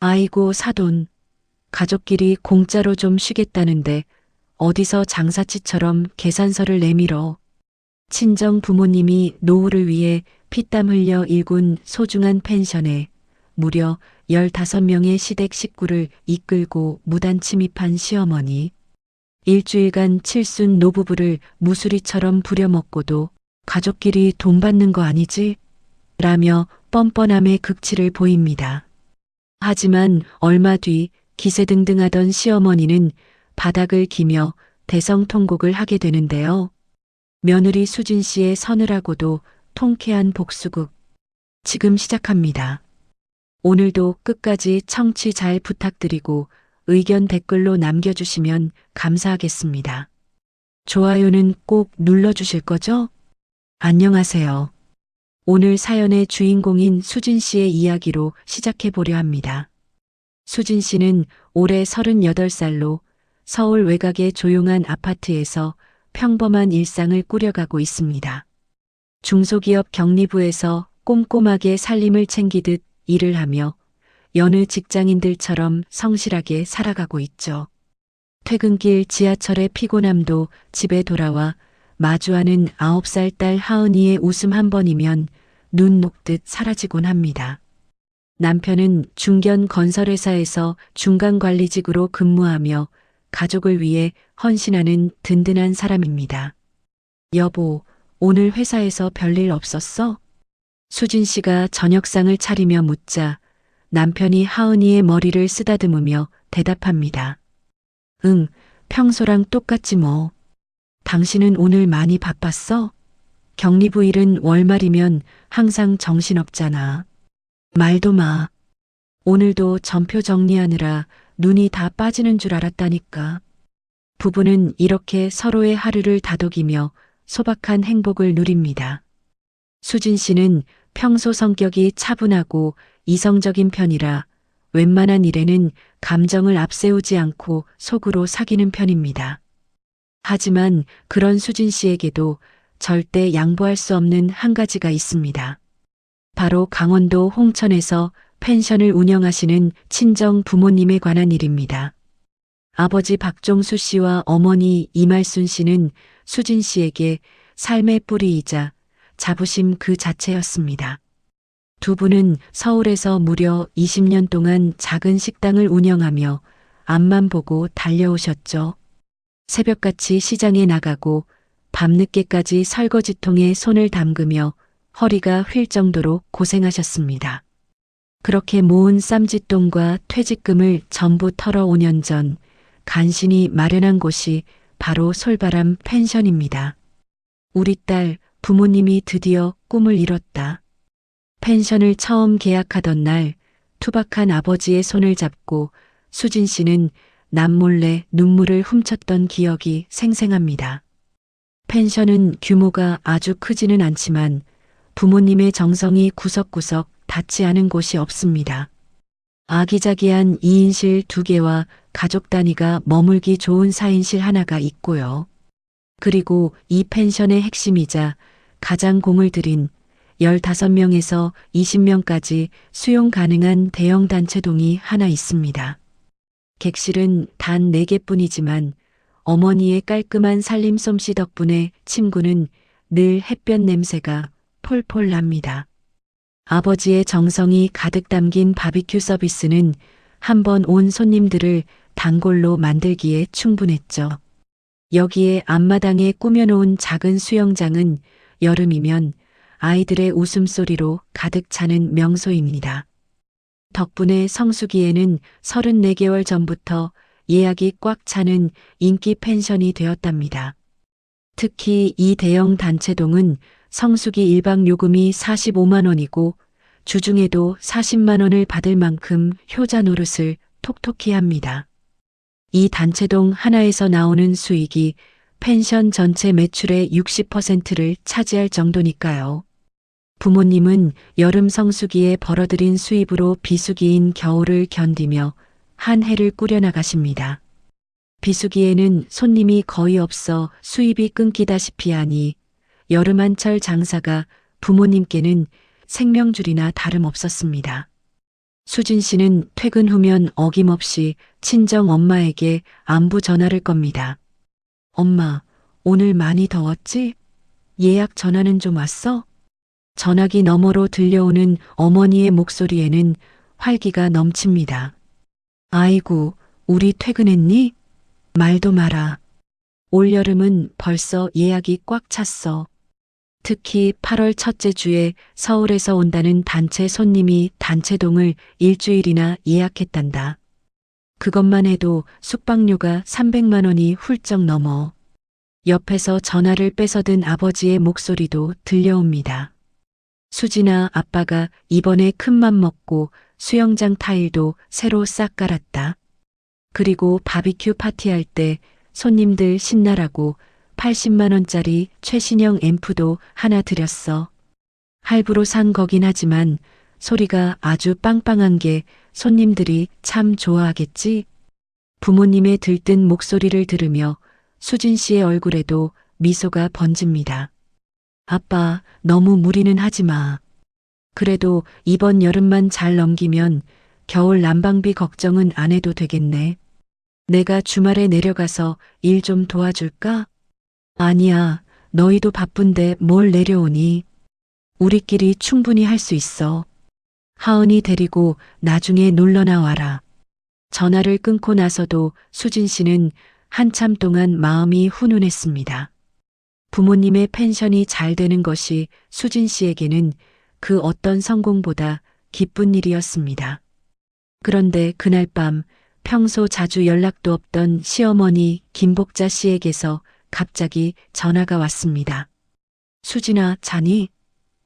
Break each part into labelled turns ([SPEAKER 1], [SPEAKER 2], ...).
[SPEAKER 1] 아이고 사돈, 가족끼리 공짜로 좀 쉬겠다는데 어디서 장사치처럼 계산서를 내밀어. 친정 부모님이 노후를 위해 피땀 흘려 일군 소중한 펜션에 무려 15명의 시댁 식구를 이끌고 무단 침입한 시어머니. 일주일간 칠순 노부부를 무수리처럼 부려먹고도 가족끼리 돈 받는 거 아니지? 라며 뻔뻔함의 극치를 보입니다. 하지만 얼마 뒤 기세등등하던 시어머니는 바닥을 기며 대성통곡을 하게 되는데요. 며느리 수진 씨의 서늘하고도 통쾌한 복수극. 지금 시작합니다. 오늘도 끝까지 청취 잘 부탁드리고 의견 댓글로 남겨주시면 감사하겠습니다. 좋아요는 꼭 눌러주실 거죠? 안녕하세요. 오늘 사연의 주인공인 수진 씨의 이야기로 시작해 보려 합니다. 수진 씨는 올해 38살로 서울 외곽의 조용한 아파트에서 평범한 일상을 꾸려가고 있습니다. 중소기업 격리부에서 꼼꼼하게 살림을 챙기듯 일을 하며 여느 직장인들처럼 성실하게 살아가고 있죠. 퇴근길 지하철의 피곤함도 집에 돌아와 마주하는 9살 딸 하은이의 웃음 한 번이면 눈 녹듯 사라지곤 합니다. 남편은 중견 건설회사에서 중간관리직으로 근무하며 가족을 위해 헌신하는 든든한 사람입니다. 여보, 오늘 회사에서 별일 없었어? 수진 씨가 저녁상을 차리며 묻자 남편이 하은이의 머리를 쓰다듬으며 대답합니다. 응, 평소랑 똑같지 뭐. 당신은 오늘 많이 바빴어? 격리부 일은 월말이면 항상 정신없잖아. 말도 마. 오늘도 전표 정리하느라 눈이 다 빠지는 줄 알았다니까. 부부는 이렇게 서로의 하루를 다독이며 소박한 행복을 누립니다. 수진 씨는 평소 성격이 차분하고 이성적인 편이라 웬만한 일에는 감정을 앞세우지 않고 속으로 사귀는 편입니다. 하지만 그런 수진 씨에게도 절대 양보할 수 없는 한 가지가 있습니다. 바로 강원도 홍천에서 펜션을 운영하시는 친정 부모님에 관한 일입니다. 아버지 박종수 씨와 어머니 이말순 씨는 수진 씨에게 삶의 뿌리이자 자부심 그 자체였습니다. 두 분은 서울에서 무려 20년 동안 작은 식당을 운영하며 앞만 보고 달려오셨죠. 새벽같이 시장에 나가고 밤늦게까지 설거지통에 손을 담그며 허리가 휠 정도로 고생하셨습니다. 그렇게 모은 쌈짓돈과 퇴직금을 전부 털어 5년 전 간신히 마련한 곳이 바로 솔바람 펜션입니다. 우리 딸 부모님이 드디어 꿈을 이뤘다. 펜션을 처음 계약하던 날 투박한 아버지의 손을 잡고 수진 씨는 남몰래 눈물을 훔쳤던 기억이 생생합니다. 펜션은 규모가 아주 크지는 않지만 부모님의 정성이 구석구석 닿지 않은 곳이 없습니다. 아기자기한 2인실 2개와 가족 단위가 머물기 좋은 4인실 하나가 있고요. 그리고 이 펜션의 핵심이자 가장 공을 들인 15명에서 20명까지 수용 가능한 대형 단체동이 하나 있습니다. 객실은 단 4개뿐이지만 어머니의 깔끔한 살림 솜씨 덕분에 침구는 늘 햇볕 냄새가 폴폴 납니다. 아버지의 정성이 가득 담긴 바비큐 서비스는 한 번 온 손님들을 단골로 만들기에 충분했죠. 여기에 앞마당에 꾸며놓은 작은 수영장은 여름이면 아이들의 웃음소리로 가득 차는 명소입니다. 덕분에 성수기에는 34개월 전부터 예약이 꽉 차는 인기 펜션이 되었답니다. 특히 이 대형 단체동은 성수기 1박 요금이 45만 원이고 주중에도 40만 원을 받을 만큼 효자 노릇을 톡톡히 합니다. 이 단체동 하나에서 나오는 수익이 펜션 전체 매출의 60%를 차지할 정도니까요. 부모님은 여름 성수기에 벌어들인 수입으로 비수기인 겨울을 견디며 한 해를 꾸려나가십니다. 비수기에는 손님이 거의 없어 수입이 끊기다시피 하니 여름 한철 장사가 부모님께는 생명줄이나 다름없었습니다. 수진 씨는 퇴근 후면 어김없이 친정 엄마에게 안부 전화를 겁니다. 엄마, 오늘 많이 더웠지? 예약 전화는 좀 왔어? 전화기 너머로 들려오는 어머니의 목소리에는 활기가 넘칩니다. 아이고, 우리 퇴근했니? 말도 마라. 올여름은 벌써 예약이 꽉 찼어. 특히 8월 첫째 주에 서울에서 온다는 단체 손님이 단체동을 일주일이나 예약했단다. 그것만 해도 숙박료가 300만 원이 훌쩍 넘어. 옆에서 전화를 뺏어든 아버지의 목소리도 들려옵니다. 수진아, 아빠가 이번에 큰맘 먹고 수영장 타일도 새로 싹 깔았다. 그리고 바비큐 파티할 때 손님들 신나라고 80만 원짜리 최신형 앰프도 하나 드렸어. 할부로 산 거긴 하지만 소리가 아주 빵빵한 게 손님들이 참 좋아하겠지? 부모님의 들뜬 목소리를 들으며 수진 씨의 얼굴에도 미소가 번집니다. 아빠, 너무 무리는 하지 마. 그래도 이번 여름만 잘 넘기면 겨울 난방비 걱정은 안 해도 되겠네. 내가 주말에 내려가서 일 좀 도와줄까? 아니야, 너희도 바쁜데 뭘 내려오니? 우리끼리 충분히 할 수 있어. 하은이 데리고 나중에 놀러나 와라. 전화를 끊고 나서도 수진 씨는 한참 동안 마음이 훈훈했습니다. 부모님의 펜션이 잘 되는 것이 수진 씨에게는 그 어떤 성공보다 기쁜 일이었습니다. 그런데 그날 밤 평소 자주 연락도 없던 시어머니 김복자 씨에게서 갑자기 전화가 왔습니다. 수진아, 자니?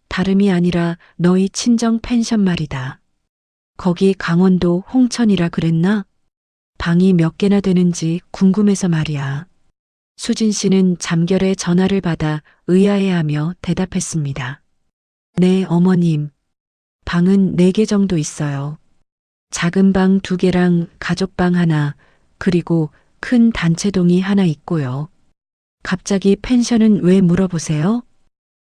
[SPEAKER 1] 다름이 아니라 너희 친정 펜션 말이다. 거기 강원도 홍천이라 그랬나? 방이 몇 개나 되는지 궁금해서 말이야. 수진 씨는 잠결에 전화를 받아 의아해하며 대답했습니다. 네, 어머님. 방은 4개 정도 있어요. 작은 방 2개랑 가족방 하나, 그리고 큰 단체동이 하나 있고요. 갑자기 펜션은 왜 물어보세요?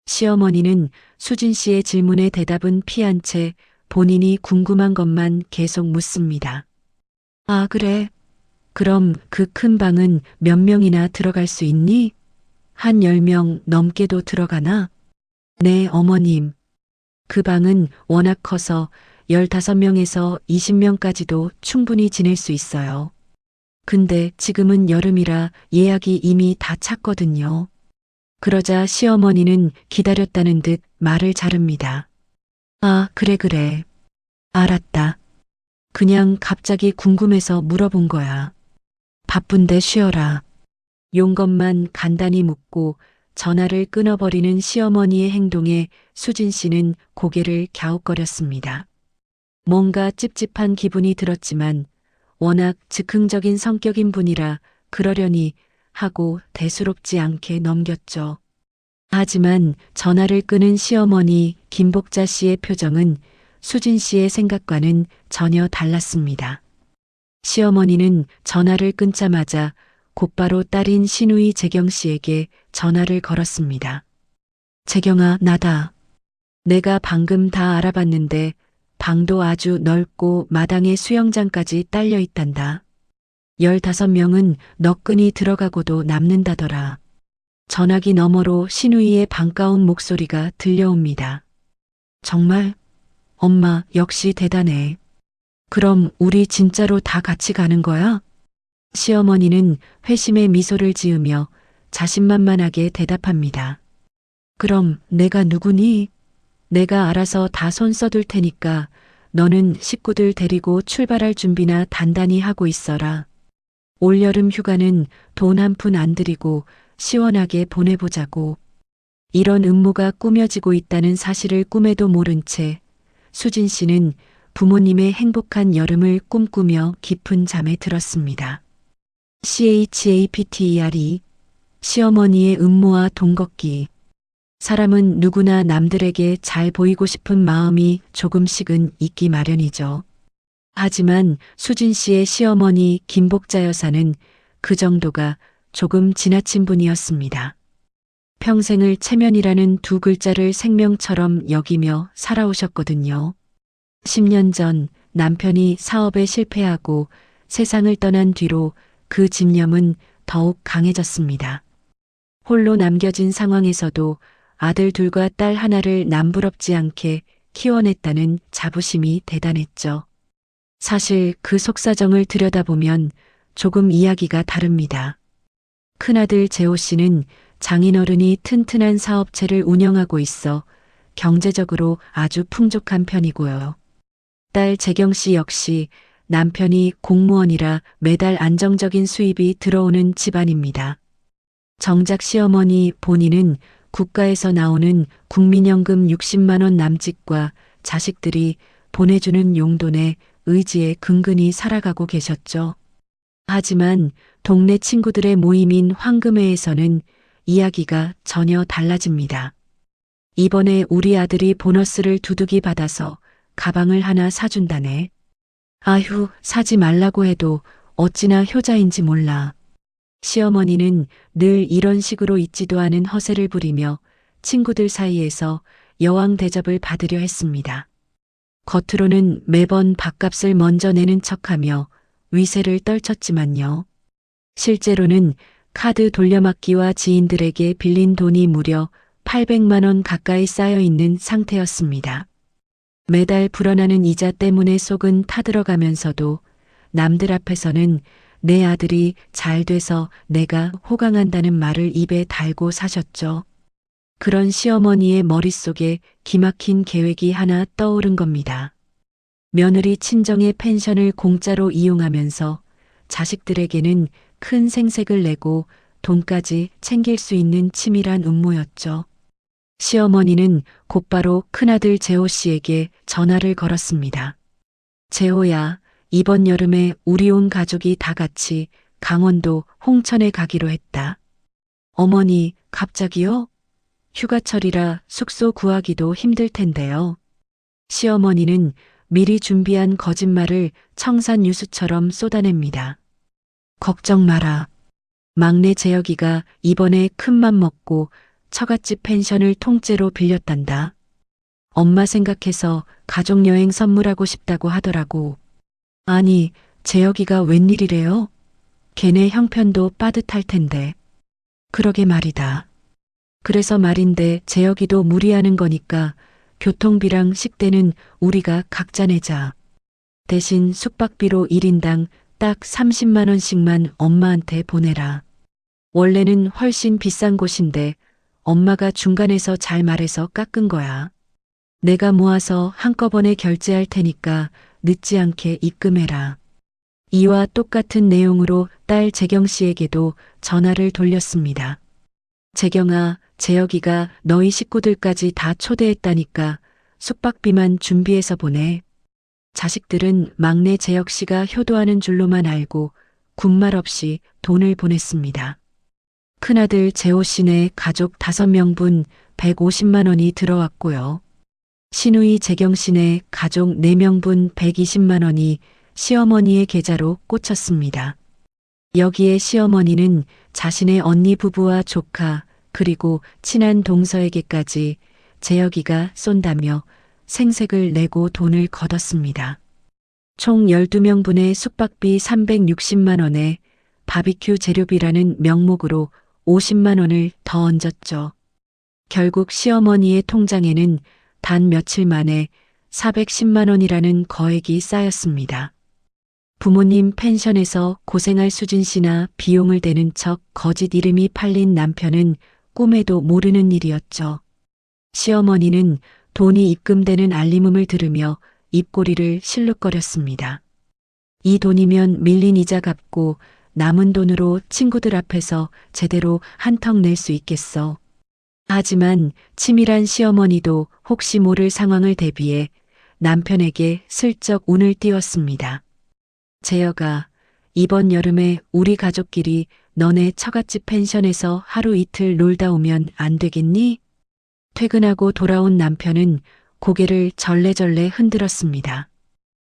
[SPEAKER 1] 시어머니는 수진 씨의 질문에 대답은 피한 채 본인이 궁금한 것만 계속 묻습니다. 아, 그래. 그럼 그 큰 방은 몇 명이나 들어갈 수 있니? 한 10명 넘게도 들어가나? 네, 어머님. 그 방은 워낙 커서 15명에서 20명까지도 충분히 지낼 수 있어요. 근데 지금은 여름이라 예약이 이미 다 찼거든요. 그러자 시어머니는 기다렸다는 듯 말을 자릅니다. 아, 그래. 알았다. 그냥 갑자기 궁금해서 물어본 거야. 바쁜데 쉬어라. 용건만 간단히 묻고 전화를 끊어버리는 시어머니의 행동에 수진 씨는 고개를 갸웃거렸습니다. 뭔가 찝찝한 기분이 들었지만 워낙 즉흥적인 성격인 분이라 그러려니 하고 대수롭지 않게 넘겼죠. 하지만 전화를 끊은 시어머니 김복자 씨의 표정은 수진 씨의 생각과는 전혀 달랐습니다. 시어머니는 전화를 끊자마자 곧바로 딸인 시누이 재경 씨에게 전화를 걸었습니다. 재경아, 나다. 내가 방금 다 알아봤는데 방도 아주 넓고 마당에 수영장까지 딸려 있단다. 15명은 너끈히 들어가고도 남는다더라. 전화기 너머로 시누이의 반가운 목소리가 들려옵니다. 정말? 엄마, 역시 대단해. 그럼 우리 진짜로 다 같이 가는 거야? 시어머니는 회심의 미소를 지으며 자신만만하게 대답합니다. 그럼 내가 누구니? 내가 알아서 다 손 써둘 테니까 너는 식구들 데리고 출발할 준비나 단단히 하고 있어라. 올여름 휴가는 돈 한 푼 안 들이고 시원하게 보내보자고. 이런 음모가 꾸며지고 있다는 사실을 꿈에도 모른 채 수진 씨는 부모님의 행복한 여름을 꿈꾸며 깊은 잠에 들었습니다. CHAPTERE 시어머니의 음모와 돈 걷기. 사람은 누구나 남들에게 잘 보이고 싶은 마음이 조금씩은 있기 마련이죠. 하지만 수진 씨의 시어머니 김복자 여사는 그 정도가 조금 지나친 분이었습니다. 평생을 체면이라는 2글자를 생명처럼 여기며 살아오셨거든요. 10년 전 남편이 사업에 실패하고 세상을 떠난 뒤로 그 집념은 더욱 강해졌습니다. 홀로 남겨진 상황에서도 아들 둘과 딸 하나를 남부럽지 않게 키워냈다는 자부심이 대단했죠. 사실 그 속사정을 들여다보면 조금 이야기가 다릅니다. 큰아들 재호 씨는 장인어른이 튼튼한 사업체를 운영하고 있어 경제적으로 아주 풍족한 편이고요. 딸 재경 씨 역시 남편이 공무원이라 매달 안정적인 수입이 들어오는 집안입니다. 정작 시어머니 본인은 국가에서 나오는 국민연금 60만 원 남짓과 자식들이 보내주는 용돈에 의지에 근근히 살아가고 계셨죠. 하지만 동네 친구들의 모임인 황금회에서는 이야기가 전혀 달라집니다. 이번에 우리 아들이 보너스를 두둑이 받아서 가방을 하나 사준다네. 아휴, 사지 말라고 해도 어찌나 효자인지 몰라. 시어머니는 늘 이런 식으로 있지도 않은 허세를 부리며 친구들 사이에서 여왕 대접을 받으려 했습니다. 겉으로는 매번 밥값을 먼저 내는 척하며 위세를 떨쳤지만요. 실제로는 카드 돌려막기와 지인들에게 빌린 돈이 무려 800만 원 가까이 쌓여 있는 상태였습니다. 매달 불어나는 이자 때문에 속은 타들어가면서도 남들 앞에서는 내 아들이 잘 돼서 내가 호강한다는 말을 입에 달고 사셨죠. 그런 시어머니의 머릿속에 기막힌 계획이 하나 떠오른 겁니다. 며느리 친정의 펜션을 공짜로 이용하면서 자식들에게는 큰 생색을 내고 돈까지 챙길 수 있는 치밀한 음모였죠. 시어머니는 곧바로 큰아들 재호 씨에게 전화를 걸었습니다. 재호야, 이번 여름에 우리 온 가족이 다 같이 강원도 홍천에 가기로 했다. 어머니, 갑자기요? 휴가철이라 숙소 구하기도 힘들 텐데요. 시어머니는 미리 준비한 거짓말을 청산유수처럼 쏟아냅니다. 걱정 마라. 막내 재혁이가 이번에 큰맘 먹고 처갓집 펜션을 통째로 빌렸단다. 엄마 생각해서 가족여행 선물하고 싶다고 하더라고. 아니, 재혁이가 웬일이래요? 걔네 형편도 빠듯할 텐데. 그러게 말이다. 그래서 말인데 재혁이도 무리하는 거니까 교통비랑 식대는 우리가 각자 내자. 대신 숙박비로 1인당 딱 30만 원씩만 엄마한테 보내라. 원래는 훨씬 비싼 곳인데 엄마가 중간에서 잘 말해서 깎은 거야. 내가 모아서 한꺼번에 결제할 테니까 늦지 않게 입금해라. 이와 똑같은 내용으로 딸 재경 씨에게도 전화를 돌렸습니다. 재경아, 재혁이가 너희 식구들까지 다 초대했다니까 숙박비만 준비해서 보내. 자식들은 막내 재혁 씨가 효도하는 줄로만 알고 군말 없이 돈을 보냈습니다. 큰아들 재호 씨네 가족 5명분 150만 원이 들어왔고요. 시누이 재경 씨네 가족 4명분 120만 원이 시어머니의 계좌로 꽂혔습니다. 여기에 시어머니는 자신의 언니 부부와 조카 그리고 친한 동서에게까지 재혁이가 쏜다며 생색을 내고 돈을 거뒀습니다. 총 12명분의 숙박비 360만 원에 바비큐 재료비라는 명목으로 50만 원을 더 얹었죠. 결국 시어머니의 통장에는 단 며칠 만에 410만 원이라는 거액이 쌓였습니다. 부모님 펜션에서 고생할 수진 씨나 비용을 대는 척 거짓 이름이 팔린 남편은 꿈에도 모르는 일이었죠. 시어머니는 돈이 입금되는 알림음을 들으며 입꼬리를 실룩거렸습니다. 이 돈이면 밀린 이자 갚고 남은 돈으로 친구들 앞에서 제대로 한턱 낼 수 있겠어. 하지만 치밀한 시어머니도 혹시 모를 상황을 대비해 남편에게 슬쩍 운을 띄웠습니다. 재혁아, 이번 여름에 우리 가족끼리 너네 처갓집 펜션에서 하루 이틀 놀다 오면 안 되겠니? 퇴근하고 돌아온 남편은 고개를 절레절레 흔들었습니다.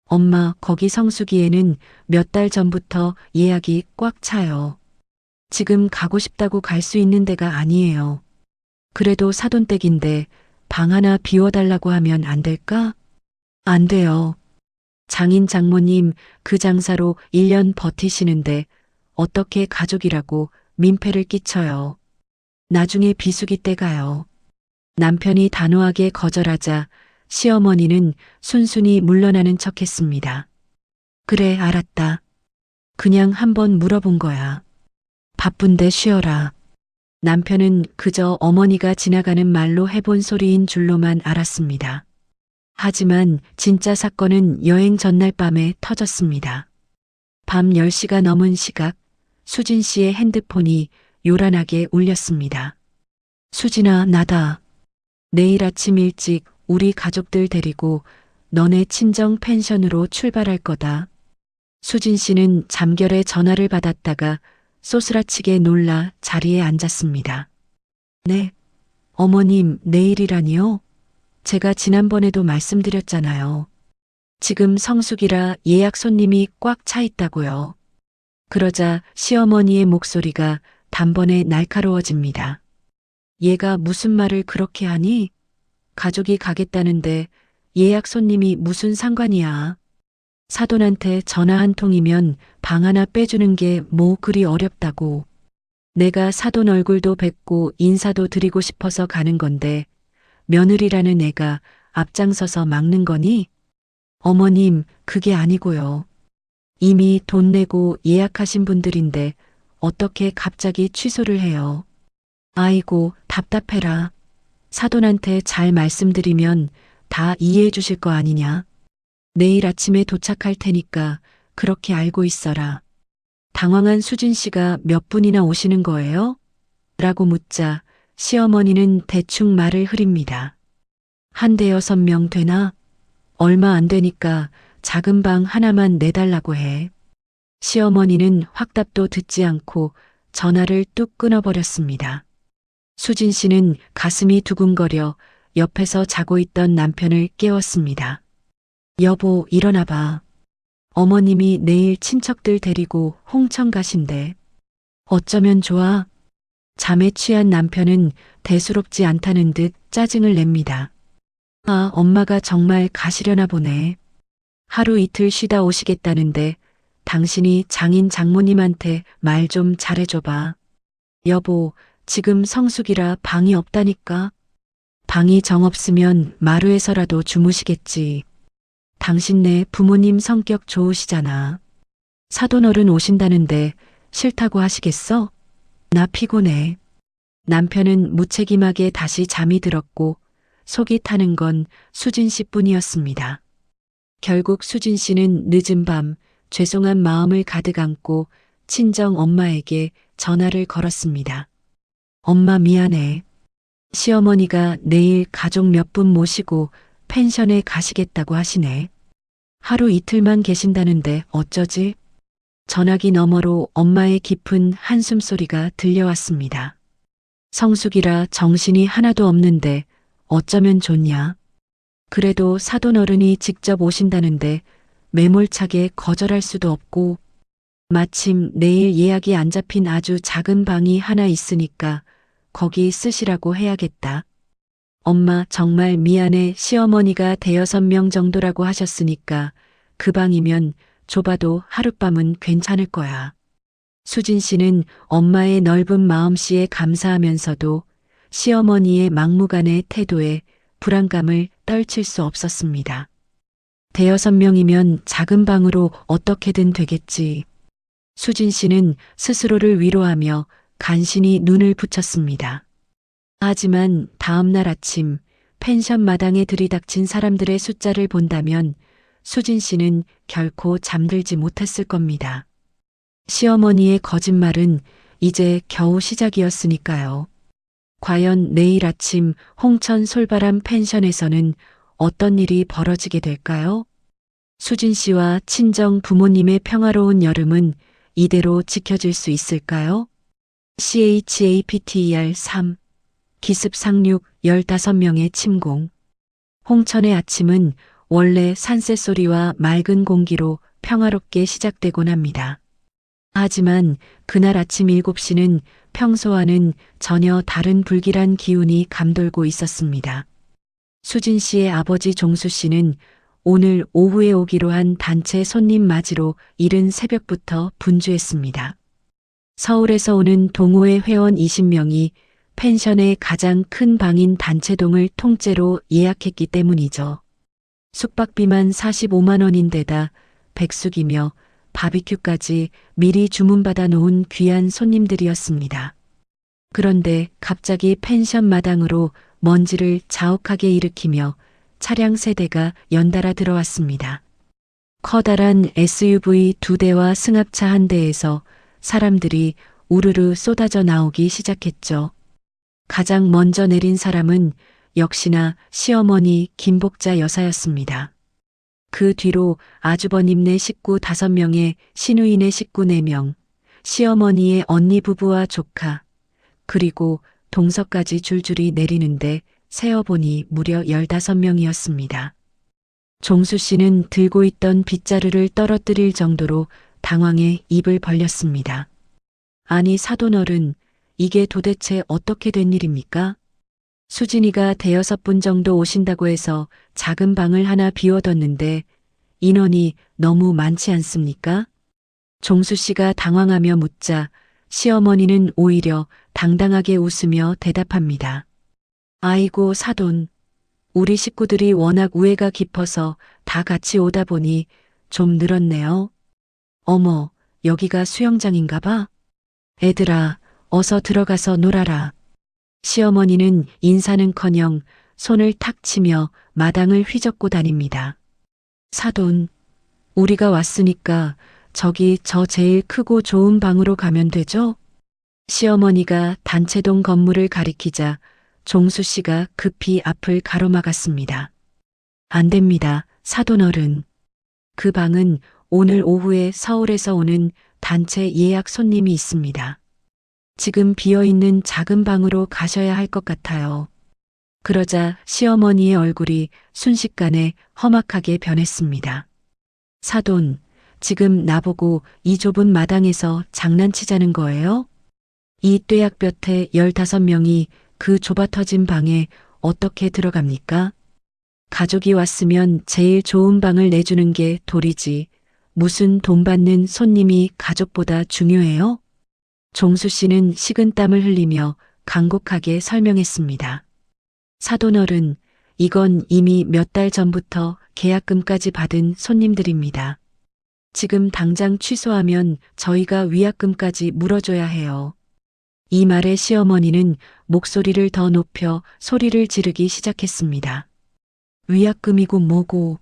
[SPEAKER 1] 엄마, 거기 성수기에는 몇 달 전부터 예약이 꽉 차요. 지금 가고 싶다고 갈 수 있는 데가 아니에요. 그래도 사돈댁인데 방 하나 비워달라고 하면 안 될까? 안 돼요. 장인 장모님 그 장사로 1년 버티시는데 어떻게 가족이라고 민폐를 끼쳐요. 나중에 비수기 때 가요. 남편이 단호하게 거절하자 시어머니는 순순히 물러나는 척했습니다. 그래, 알았다. 그냥 한번 물어본 거야. 바쁜데 쉬어라. 남편은 그저 어머니가 지나가는 말로 해본 소리인 줄로만 알았습니다. 하지만 진짜 사건은 여행 전날 밤에 터졌습니다. 밤 10시가 넘은 시각, 수진 씨의 핸드폰이 요란하게 울렸습니다. 수진아, 나다. 내일 아침 일찍 우리 가족들 데리고 너네 친정 펜션으로 출발할 거다. 수진 씨는 잠결에 전화를 받았다가 쏘스라치게 놀라 자리에 앉았습니다. 네, 어머님, 내일이라니요? 제가 지난번에도 말씀드렸잖아요. 지금 성수기라 예약 손님이 꽉 차 있다고요. 그러자 시어머니의 목소리가 단번에 날카로워집니다. 얘가 무슨 말을 그렇게 하니? 가족이 가겠다는데 예약 손님이 무슨 상관이야. 사돈한테 전화 한 통이면 방 하나 빼주는 게 뭐 그리 어렵다고. 내가 사돈 얼굴도 뵙고 인사도 드리고 싶어서 가는 건데 며느리라는 애가 앞장서서 막는 거니? 어머님, 그게 아니고요. 이미 돈 내고 예약하신 분들인데 어떻게 갑자기 취소를 해요. 아이고, 답답해라. 사돈한테 잘 말씀드리면 다 이해해 주실 거 아니냐. 내일 아침에 도착할 테니까 그렇게 알고 있어라. 당황한 수진 씨가 몇 분이나 오시는 거예요? 라고 묻자 시어머니는 대충 말을 흐립니다. 한 5-6명 되나? 얼마 안 되니까 작은 방 하나만 내달라고 해. 시어머니는 확답도 듣지 않고 전화를 뚝 끊어버렸습니다. 수진 씨는 가슴이 두근거려 옆에서 자고 있던 남편을 깨웠습니다. 여보, 일어나봐. 어머님이 내일 친척들 데리고 홍천 가신대. 어쩌면 좋아? 잠에 취한 남편은 대수롭지 않다는 듯 짜증을 냅니다. 아, 엄마가 정말 가시려나 보네. 하루 이틀 쉬다 오시겠다는데 당신이 장인 장모님한테 말 좀 잘해줘봐. 여보, 지금 성수기라 방이 없다니까. 방이 정 없으면 마루에서라도 주무시겠지. 당신네 부모님 성격 좋으시잖아. 사돈어른 오신다는데 싫다고 하시겠어? 나 피곤해. 남편은 무책임하게 다시 잠이 들었고 속이 타는 건 수진 씨뿐이었습니다. 결국 수진 씨는 늦은 밤 죄송한 마음을 가득 안고 친정 엄마에게 전화를 걸었습니다. 엄마, 미안해. 시어머니가 내일 가족 몇 분 모시고 펜션에 가시겠다고 하시네. 하루 이틀만 계신다는데 어쩌지? 전화기 너머로 엄마의 깊은 한숨 소리가 들려왔습니다. 성수기라 정신이 하나도 없는데 어쩌면 좋냐? 그래도 사돈어른이 직접 오신다는데 매몰차게 거절할 수도 없고 마침 내일 예약이 안 잡힌 아주 작은 방이 하나 있으니까 거기 쓰시라고 해야겠다. 엄마, 정말 미안해. 시어머니가 5-6명 정도라고 하셨으니까 그 방이면 좁아도 하룻밤은 괜찮을 거야. 수진 씨는 엄마의 넓은 마음씨에 감사하면서도 시어머니의 막무가내 태도에 불안감을 떨칠 수 없었습니다. 5-6명이면 작은 방으로 어떻게든 되겠지. 수진 씨는 스스로를 위로하며 간신히 눈을 붙였습니다. 하지만 다음 날 아침 펜션 마당에 들이닥친 사람들의 숫자를 본다면 수진 씨는 결코 잠들지 못했을 겁니다. 시어머니의 거짓말은 이제 겨우 시작이었으니까요. 과연 내일 아침 홍천 솔바람 펜션에서는 어떤 일이 벌어지게 될까요? 수진 씨와 친정 부모님의 평화로운 여름은 이대로 지켜질 수 있을까요? CHAPTER 3 기습 상륙 15명의 침공. 홍천의 아침은 원래 산새소리와 맑은 공기로 평화롭게 시작되곤 합니다. 하지만 그날 아침 7시는 평소와는 전혀 다른 불길한 기운이 감돌고 있었습니다. 수진 씨의 아버지 종수 씨는 오늘 오후에 오기로 한 단체 손님 맞이로 이른 새벽부터 분주했습니다. 서울에서 오는 동호회 회원 20명이 펜션의 가장 큰 방인 단체동을 통째로 예약했기 때문이죠. 숙박비만 45만 원인데다 백숙이며 바비큐까지 미리 주문받아 놓은 귀한 손님들이었습니다. 그런데 갑자기 펜션 마당으로 먼지를 자욱하게 일으키며 차량 3대가 연달아 들어왔습니다. 커다란 SUV 2대와 승합차 1대에서 사람들이 우르르 쏟아져 나오기 시작했죠. 가장 먼저 내린 사람은 역시나 시어머니 김복자 여사였습니다. 그 뒤로 아주버님네 식구 5명에 시누이네 식구 4명, 시어머니의 언니 부부와 조카, 그리고 동서까지 줄줄이 내리는데 세어보니 무려 15명이었습니다. 종수 씨는 들고 있던 빗자루를 떨어뜨릴 정도로 당황해 입을 벌렸습니다. 아니 사돈어른, 이게 도대체 어떻게 된 일입니까? 수진이가 5분 정도 오신다고 해서 작은 방을 하나 비워뒀는데 인원이 너무 많지 않습니까? 종수 씨가 당황하며 묻자 시어머니는 오히려 당당하게 웃으며 대답합니다. 아이고 사돈, 우리 식구들이 워낙 우애가 깊어서 다 같이 오다 보니 좀 늘었네요. 어머, 여기가 수영장인가 봐? 애들아, 어서 들어가서 놀아라. 시어머니는 인사는커녕 손을 탁 치며 마당을 휘젓고 다닙니다. 사돈, 우리가 왔으니까 저기 저 제일 크고 좋은 방으로 가면 되죠? 시어머니가 단체동 건물을 가리키자 종수 씨가 급히 앞을 가로막았습니다. 안 됩니다, 사돈어른. 그 방은 오늘 오후에 서울에서 오는 단체 예약 손님이 있습니다. 지금 비어있는 작은 방으로 가셔야 할 것 같아요. 그러자 시어머니의 얼굴이 순식간에 험악하게 변했습니다. 사돈, 지금 나보고 이 좁은 마당에서 장난치자는 거예요? 이 뙤약볕에 15명이 그 좁아 터진 방에 어떻게 들어갑니까? 가족이 왔으면 제일 좋은 방을 내주는 게 도리지. 무슨 돈 받는 손님이 가족보다 중요해요? 종수 씨는 식은땀을 흘리며 간곡하게 설명했습니다. 사돈어른, 이건 이미 몇 달 전부터 계약금까지 받은 손님들입니다. 지금 당장 취소하면 저희가 위약금까지 물어줘야 해요. 이 말에 시어머니는 목소리를 더 높여 소리를 지르기 시작했습니다. 위약금이고 뭐고,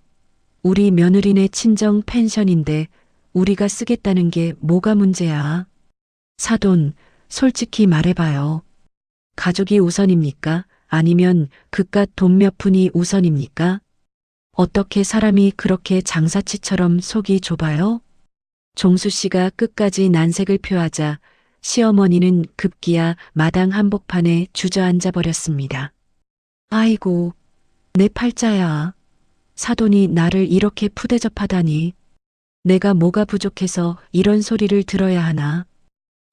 [SPEAKER 1] 우리 며느리네 친정 펜션인데 우리가 쓰겠다는 게 뭐가 문제야? 사돈, 솔직히 말해봐요. 가족이 우선입니까? 아니면 그깟 돈 몇 푼이 우선입니까? 어떻게 사람이 그렇게 장사치처럼 속이 좁아요? 종수 씨가 끝까지 난색을 표하자 시어머니는 급기야 마당 한복판에 주저앉아 버렸습니다. 아이고, 내 팔자야. 사돈이 나를 이렇게 푸대접하다니. 내가 뭐가 부족해서 이런 소리를 들어야 하나.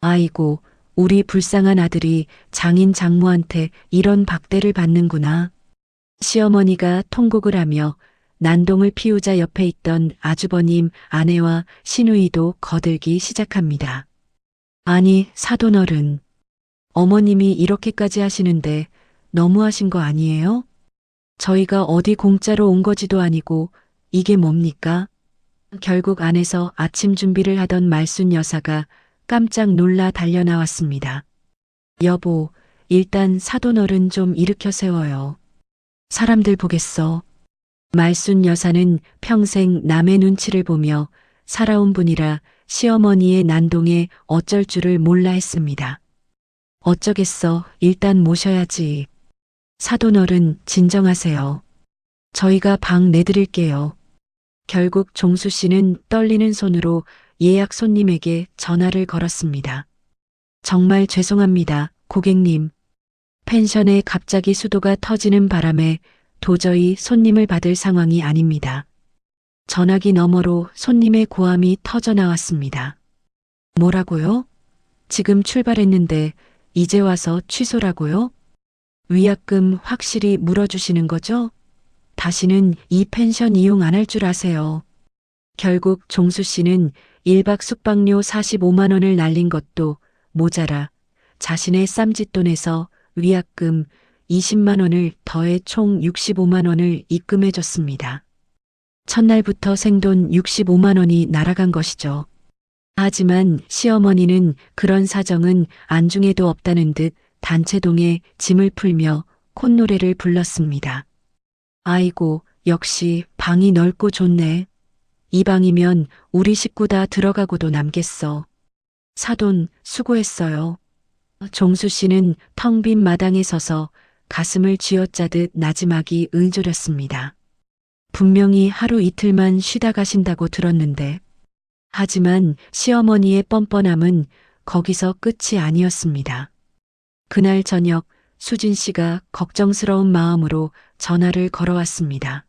[SPEAKER 1] 아이고, 우리 불쌍한 아들이 장인 장모한테 이런 박대를 받는구나. 시어머니가 통곡을 하며 난동을 피우자 옆에 있던 아주버님, 아내와 시누이도 거들기 시작합니다. 아니, 사돈어른. 어머님이 이렇게까지 하시는데 너무하신 거 아니에요? 저희가 어디 공짜로 온 거지도 아니고 이게 뭡니까? 결국 안에서 아침 준비를 하던 말순 여사가 깜짝 놀라 달려 나왔습니다. 여보, 일단 사돈어른 좀 일으켜 세워요. 사람들 보겠어. 말순 여사는 평생 남의 눈치를 보며 살아온 분이라 시어머니의 난동에 어쩔 줄을 몰라 했습니다. 어쩌겠어, 일단 모셔야지. 사돈어른 진정하세요. 저희가 방 내드릴게요. 결국 종수 씨는 떨리는 손으로 예약 손님에게 전화를 걸었습니다. 정말 죄송합니다, 고객님. 펜션에 갑자기 수도가 터지는 바람에 도저히 손님을 받을 상황이 아닙니다. 전화기 너머로 손님의 고함이 터져 나왔습니다. 뭐라고요? 지금 출발했는데 이제 와서 취소라고요? 위약금 확실히 물어주시는 거죠? 다시는 이 펜션 이용 안 할 줄 아세요. 결국 종수 씨는 1박 숙박료 45만 원을 날린 것도 모자라 자신의 쌈짓돈에서 위약금 20만 원을 더해 총 65만 원을 입금해 줬습니다. 첫날부터 생돈 65만 원이 날아간 것이죠. 하지만 시어머니는 그런 사정은 안중에도 없다는 듯 단체동에 짐을 풀며 콧노래를 불렀습니다. 아이고, 역시 방이 넓고 좋네. 이 방이면 우리 식구 다 들어가고도 남겠어. 사돈, 수고했어요. 종수 씨는 텅 빈 마당에 서서 가슴을 쥐어짜듯 나지막이 응조렸습니다. 분명히 하루 이틀만 쉬다 가신다고 들었는데. 하지만 시어머니의 뻔뻔함은 거기서 끝이 아니었습니다. 그날 저녁 수진 씨가 걱정스러운 마음으로 전화를 걸어왔습니다.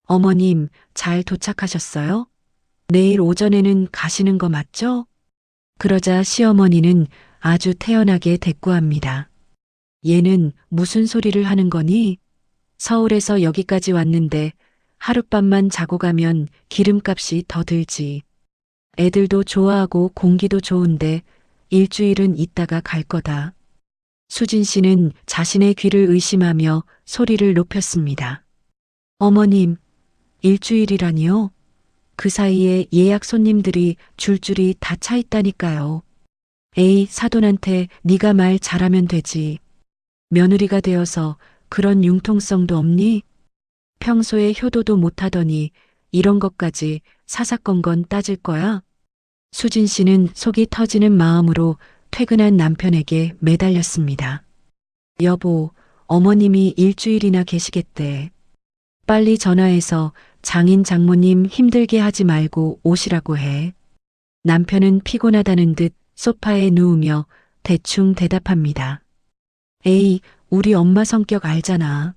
[SPEAKER 1] 어머님, 잘 도착하셨어요? 내일 오전에는 가시는 거 맞죠? 그러자 시어머니는 아주 태연하게 대꾸합니다. 얘는 무슨 소리를 하는 거니? 서울에서 여기까지 왔는데 하룻밤만 자고 가면 기름값이 더 들지. 애들도 좋아하고 공기도 좋은데 일주일은 있다가 갈 거다. 수진 씨는 자신의 귀를 의심하며 소리를 높였습니다. 어머님, 일주일이라니요? 그 사이에 예약 손님들이 줄줄이 다 차 있다니까요. 에이, 사돈한테 네가 말 잘하면 되지. 며느리가 되어서 그런 융통성도 없니? 평소에 효도도 못하더니 이런 것까지 사사건건 따질 거야? 수진 씨는 속이 터지는 마음으로 퇴근한 남편에게 매달렸습니다. 여보, 어머님이 일주일이나 계시겠대. 빨리 전화해서 장인 장모님 힘들게 하지 말고 오시라고 해. 남편은 피곤하다는 듯 소파에 누우며 대충 대답합니다. 에이, 우리 엄마 성격 알잖아.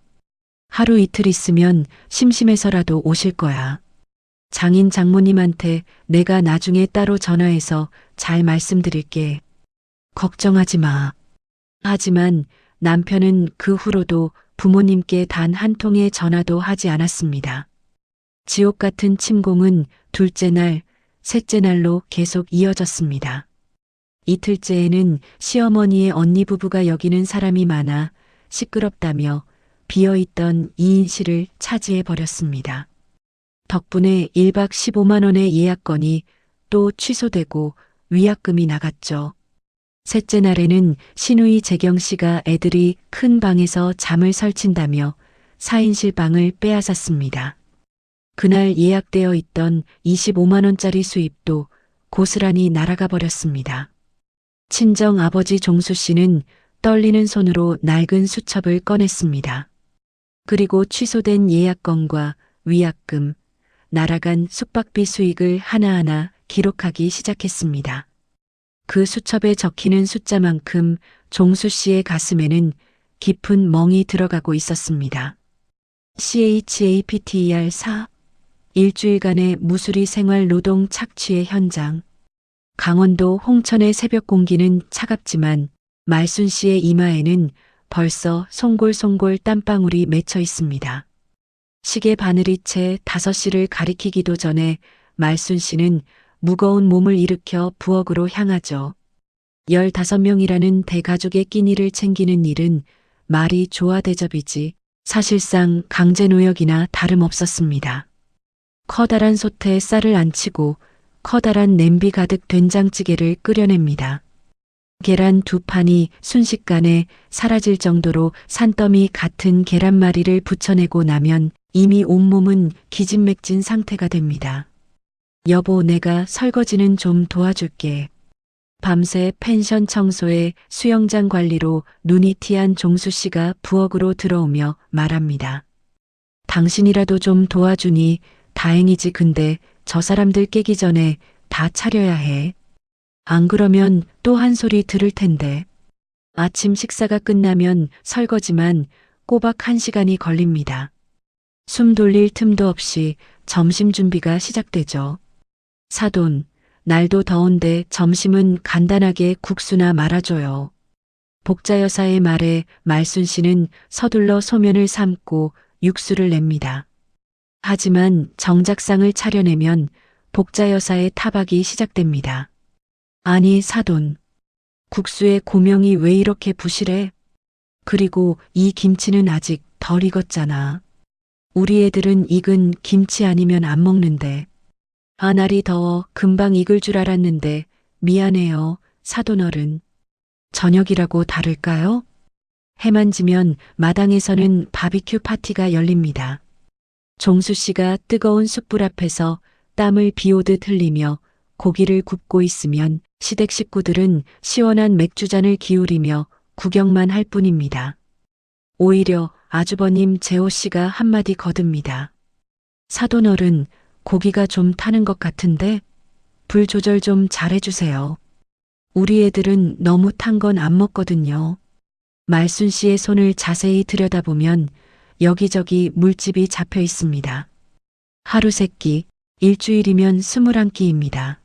[SPEAKER 1] 하루 이틀 있으면 심심해서라도 오실 거야. 장인 장모님한테 내가 나중에 따로 전화해서 잘 말씀드릴게. 걱정하지 마. 하지만 남편은 그 후로도 부모님께 단 한 통의 전화도 하지 않았습니다. 지옥 같은 침공은 둘째 날, 셋째 날로 계속 이어졌습니다. 이틀째에는 시어머니의 언니 부부가 여기는 사람이 많아 시끄럽다며 비어있던 2인실을 차지해 버렸습니다. 덕분에 1박 15만 원의 예약건이 또 취소되고 위약금이 나갔죠. 셋째 날에는 시누이 재경 씨가 애들이 큰 방에서 잠을 설친다며 4인실 방을 빼앗았습니다. 그날 예약되어 있던 25만 원짜리 수입도 고스란히 날아가 버렸습니다. 친정 아버지 종수 씨는 떨리는 손으로 낡은 수첩을 꺼냈습니다. 그리고 취소된 예약건과 위약금, 날아간 숙박비 수익을 하나하나 기록하기 시작했습니다. 그 수첩에 적히는 숫자만큼 종수 씨의 가슴에는 깊은 멍이 들어가고 있었습니다. CHAPTER 4 일주일간의 무수리 생활 노동 착취의 현장. 강원도 홍천의 새벽 공기는 차갑지만 말순 씨의 이마에는 벌써 송골송골 땀방울이 맺혀 있습니다. 시계 바늘이 채 5시를 가리키기도 전에 말순 씨는 무거운 몸을 일으켜 부엌으로 향하죠. 15명이라는 대가족의 끼니를 챙기는 일은 말이 좋아 대접이지 사실상 강제노역이나 다름없었습니다. 커다란 솥에 쌀을 안치고 커다란 냄비 가득 된장찌개를 끓여냅니다. 계란 2판이 순식간에 사라질 정도로 산더미 같은 계란말이를 부쳐내고 나면 이미 온몸은 기진맥진 상태가 됩니다. 여보, 내가 설거지는 좀 도와줄게. 밤새 펜션 청소에 수영장 관리로 눈이 튀한 종수 씨가 부엌으로 들어오며 말합니다. 당신이라도 좀 도와주니 다행이지. 근데 저 사람들 깨기 전에 다 차려야 해. 안 그러면 또 한 소리 들을 텐데. 아침 식사가 끝나면 설거지만 꼬박 1시간이 걸립니다. 숨 돌릴 틈도 없이 점심 준비가 시작되죠. 사돈, 날도 더운데 점심은 간단하게 국수나 말아줘요. 복자 여사의 말에 말순 씨는 서둘러 소면을 삶고 육수를 냅니다. 하지만 정작상을 차려내면 복자 여사의 타박이 시작됩니다. 아니 사돈, 국수의 고명이 왜 이렇게 부실해? 그리고 이 김치는 아직 덜 익었잖아. 우리 애들은 익은 김치 아니면 안 먹는데. 아, 날이 더워 금방 익을 줄 알았는데 미안해요, 사돈어른. 저녁이라고 다를까요? 해만 지면 마당에서는 바비큐 파티가 열립니다. 종수 씨가 뜨거운 숯불 앞에서 땀을 비오듯 흘리며 고기를 굽고 있으면 시댁 식구들은 시원한 맥주잔을 기울이며 구경만 할 뿐입니다. 오히려 아주버님 재호 씨가 한마디 거듭니다. 사돈어른, 고기가 좀 타는 것 같은데 불 조절 좀 잘해주세요. 우리 애들은 너무 탄 건 안 먹거든요. 말순 씨의 손을 자세히 들여다보면 여기저기 물집이 잡혀 있습니다. 하루 3끼, 일주일이면 21끼입니다.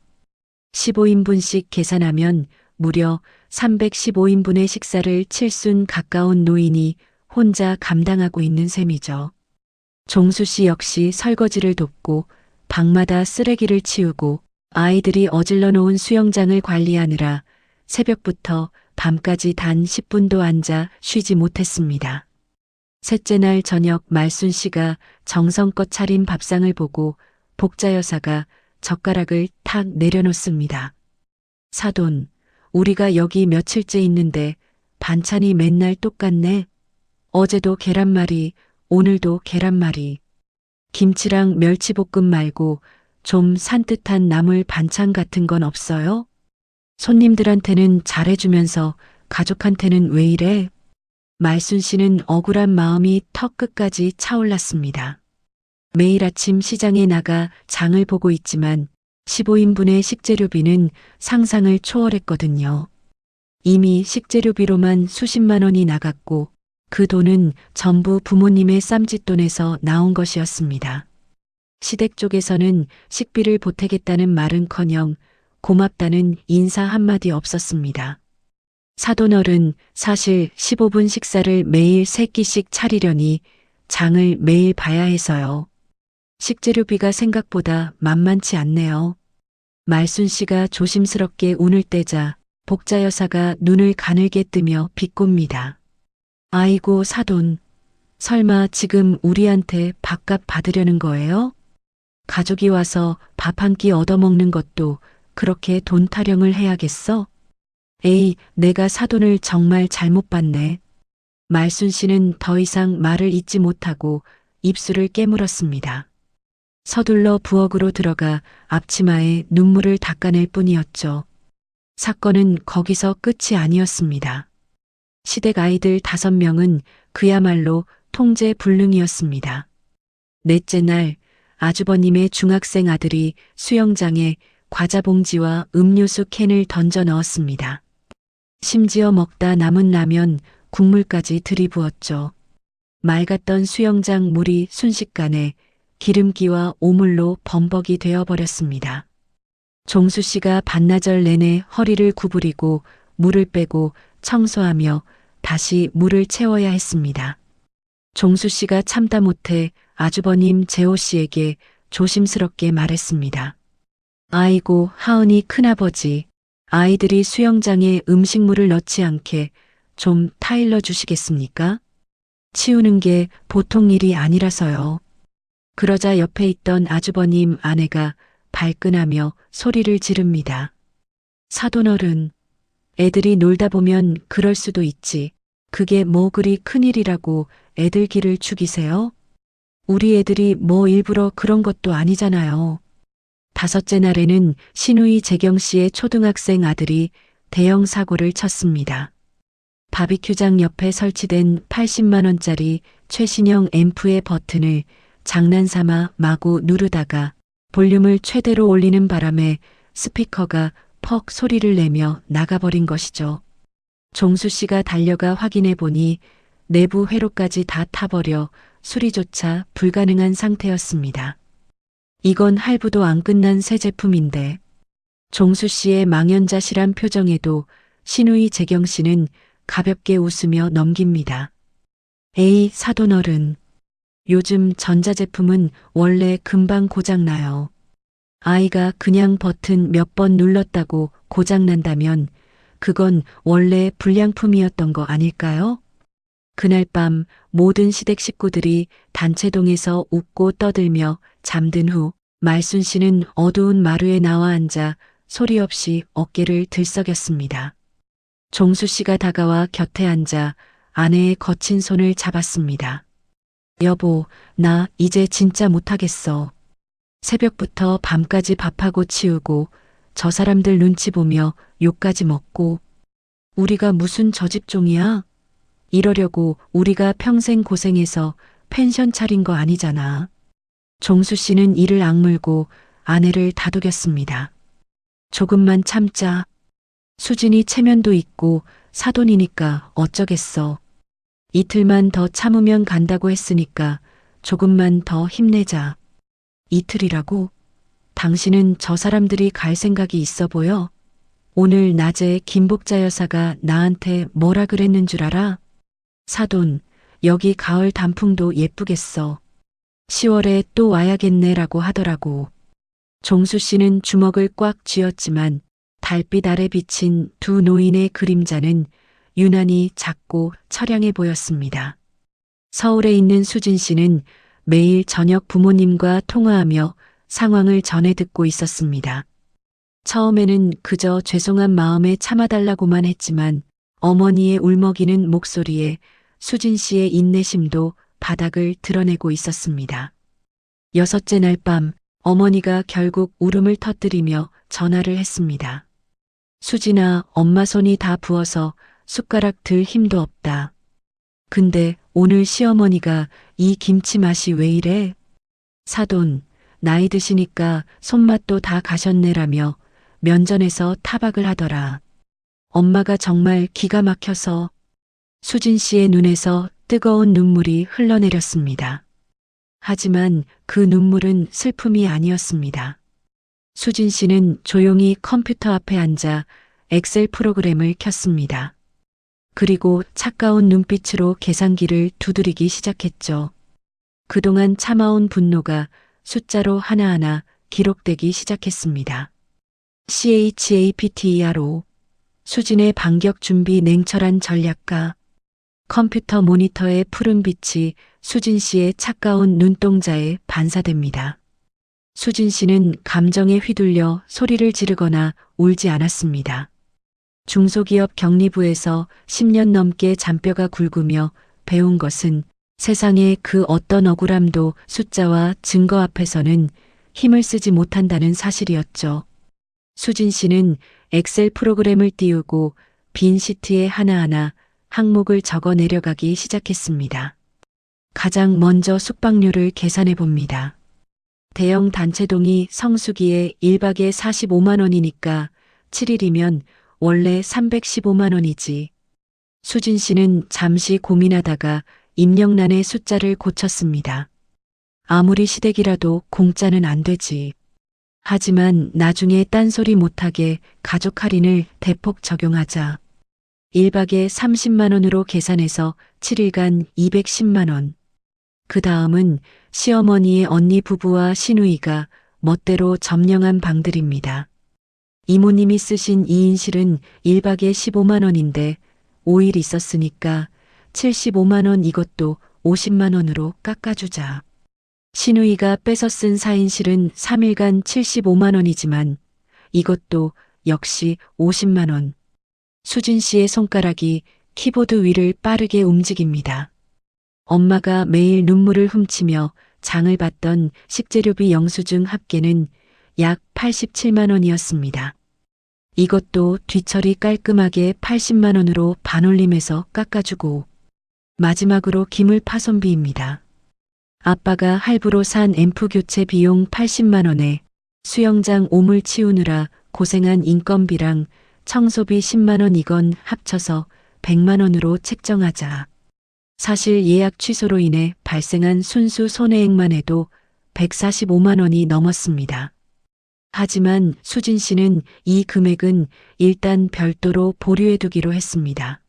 [SPEAKER 1] 15인분씩 계산하면 무려 315인분의 식사를 7순 가까운 노인이 혼자 감당하고 있는 셈이죠. 종수 씨 역시 설거지를 돕고 방마다 쓰레기를 치우고 아이들이 어질러 놓은 수영장을 관리하느라 새벽부터 밤까지 단 10분도 앉아 쉬지 못했습니다. 셋째 날 저녁 말순 씨가 정성껏 차린 밥상을 보고 복자 여사가 젓가락을 탁 내려놓습니다. 사돈, 우리가 여기 며칠째 있는데 반찬이 맨날 똑같네. 어제도 계란말이, 오늘도 계란말이. 김치랑 멸치볶음 말고 좀 산뜻한 나물 반찬 같은 건 없어요? 손님들한테는 잘해주면서 가족한테는 왜 이래? 말순 씨는 억울한 마음이 턱 끝까지 차올랐습니다. 매일 아침 시장에 나가 장을 보고 있지만 15인분의 식재료비는 상상을 초월했거든요. 이미 식재료비로만 수십만 원이 나갔고 그 돈은 전부 부모님의 쌈짓돈에서 나온 것이었습니다. 시댁 쪽에서는 식비를 보태겠다는 말은커녕 고맙다는 인사 한마디 없었습니다. 사돈어른, 사실 15분 식사를 매일 3끼씩 차리려니 장을 매일 봐야 해서요. 식재료비가 생각보다 만만치 않네요. 말순 씨가 조심스럽게 운을 떼자 복자 여사가 눈을 가늘게 뜨며 비꼽니다. 아이고 사돈, 설마 지금 우리한테 밥값 받으려는 거예요? 가족이 와서 밥 한 끼 얻어먹는 것도 그렇게 돈 타령을 해야겠어? 에이, 내가 사돈을 정말 잘못 봤네. 말순 씨는 더 이상 말을 잇지 못하고 입술을 깨물었습니다. 서둘러 부엌으로 들어가 앞치마에 눈물을 닦아낼 뿐이었죠. 사건은 거기서 끝이 아니었습니다. 시댁 아이들 5명은 그야말로 통제 불능이었습니다. 넷째 날 아주버님의 중학생 아들이 수영장에 과자 봉지와 음료수 캔을 던져 넣었습니다. 심지어 먹다 남은 라면, 국물까지 들이부었죠. 맑았던 수영장 물이 순식간에 기름기와 오물로 범벅이 되어버렸습니다. 종수 씨가 반나절 내내 허리를 구부리고 물을 빼고 청소하며 다시 물을 채워야 했습니다. 종수 씨가 참다 못해 아주버님 재호 씨에게 조심스럽게 말했습니다. 아이고, 하은이 큰아버지, 아이들이 수영장에 음식물을 넣지 않게 좀 타일러 주시겠습니까? 치우는 게 보통 일이 아니라서요. 그러자 옆에 있던 아주버님 아내가 발끈하며 소리를 지릅니다. 사돈어른, 애들이 놀다 보면 그럴 수도 있지. 그게 뭐 그리 큰일이라고 애들 기를 죽이세요? 우리 애들이 뭐 일부러 그런 것도 아니잖아요. 5째 날에는 시누이 재경 씨의 초등학생 아들이 대형 사고를 쳤습니다. 바비큐장 옆에 설치된 80만 원짜리 최신형 앰프의 버튼을 장난삼아 마구 누르다가 볼륨을 최대로 올리는 바람에 스피커가 퍽 소리를 내며 나가버린 것이죠. 종수 씨가 달려가 확인해 보니 내부 회로까지 다 타버려 수리조차 불가능한 상태였습니다. 이건 할부도 안 끝난 새 제품인데. 종수 씨의 망연자실한 표정에도 시누이 재경 씨는 가볍게 웃으며 넘깁니다. 에이, 사돈어른. 요즘 전자제품은 원래 금방 고장나요. 아이가 그냥 버튼 몇 번 눌렀다고 고장난다면 그건 원래 불량품이었던 거 아닐까요? 그날 밤 모든 시댁 식구들이 단체동에서 웃고 떠들며 잠든 후 말순 씨는 어두운 마루에 나와 앉아 소리 없이 어깨를 들썩였습니다. 종수 씨가 다가와 곁에 앉아 아내의 거친 손을 잡았습니다. 여보, 나 이제 진짜 못하겠어. 새벽부터 밤까지 밥하고 치우고 저 사람들 눈치 보며 욕까지 먹고 우리가 무슨 저집종이야? 이러려고 우리가 평생 고생해서 펜션 차린 거 아니잖아. 종수 씨는 이를 악물고 아내를 다독였습니다. 조금만 참자. 수진이 체면도 있고 사돈이니까 어쩌겠어. 이틀만 더 참으면 간다고 했으니까 조금만 더 힘내자. 이틀이라고? 당신은 저 사람들이 갈 생각이 있어 보여? 오늘 낮에 김복자 여사가 나한테 뭐라 그랬는 줄 알아? 사돈, 여기 가을 단풍도 예쁘겠어. 10월에 또 와야겠네라고 하더라고. 종수 씨는 주먹을 꽉 쥐었지만 달빛 아래 비친 두 노인의 그림자는 유난히 작고 처량해 보였습니다. 서울에 있는 수진 씨는 매일 저녁 부모님과 통화하며 상황을 전해 듣고 있었습니다. 처음에는 그저 죄송한 마음에 참아달라고만 했지만 어머니의 울먹이는 목소리에 수진 씨의 인내심도 바닥을 드러내고 있었습니다. 여섯째 날 밤 어머니가 결국 울음을 터뜨리며 전화를 했습니다. 수진아, 엄마 손이 다 부어서 숟가락 들 힘도 없다. 근데 오늘 시어머니가 이 김치 맛이 왜 이래? 사돈, 나이 드시니까 손맛도 다 가셨네라며 면전에서 타박을 하더라. 엄마가 정말 기가 막혀서. 수진 씨의 눈에서 뜨거운 눈물이 흘러내렸습니다. 하지만 그 눈물은 슬픔이 아니었습니다. 수진 씨는 조용히 컴퓨터 앞에 앉아 엑셀 프로그램을 켰습니다. 그리고 차가운 눈빛으로 계산기를 두드리기 시작했죠. 그동안 참아온 분노가 숫자로 하나하나 기록되기 시작했습니다. CHAPTERO 수진의 반격 준비 냉철한 전략가. 컴퓨터 모니터의 푸른 빛이 수진 씨의 차가운 눈동자에 반사됩니다. 수진 씨는 감정에 휘둘려 소리를 지르거나 울지 않았습니다. 중소기업 격리부에서 10년 넘게 잔뼈가 굵으며 배운 것은 세상의 그 어떤 억울함도 숫자와 증거 앞에서는 힘을 쓰지 못한다는 사실이었죠. 수진 씨는 엑셀 프로그램을 띄우고 빈 시트에 하나하나 항목을 적어 내려가기 시작했습니다. 가장 먼저 숙박료를 계산해 봅니다. 대형 단체동이 성수기에 1박에 45만 원이니까 7일이면 원래 315만 원이지. 수진 씨는 잠시 고민하다가 입력란의 숫자를 고쳤습니다. 아무리 시댁이라도 공짜는 안 되지. 하지만 나중에 딴소리 못하게 가족 할인을 대폭 적용하자. 1박에 30만 원으로 계산해서 7일간 210만 원. 그 다음은 시어머니의 언니 부부와 시누이가 멋대로 점령한 방들입니다. 이모님이 쓰신 2인실은 1박에 15만 원인데 5일 있었으니까 75만 원 이것도 50만 원으로 깎아주자. 시누이가 뺏어 쓴 4인실은 3일간 75만 원이지만 이것도 역시 50만 원. 수진 씨의 손가락이 키보드 위를 빠르게 움직입니다. 엄마가 매일 눈물을 훔치며 장을 봤던 식재료비 영수증 합계는 약 87만 원이었습니다. 이것도 뒤처리 깔끔하게 80만 원으로 반올림해서 깎아주고 마지막으로 기물 파손비입니다. 아빠가 할부로 산 앰프 교체 비용 80만 원에 수영장 오물 치우느라 고생한 인건비랑 청소비 10만 원 이건 합쳐서 100만 원으로 책정하자. 사실 예약 취소로 인해 발생한 순수 손해액만 해도 145만 원이 넘었습니다. 하지만 수진 씨는 이 금액은 일단 별도로 보류해두기로 했습니다.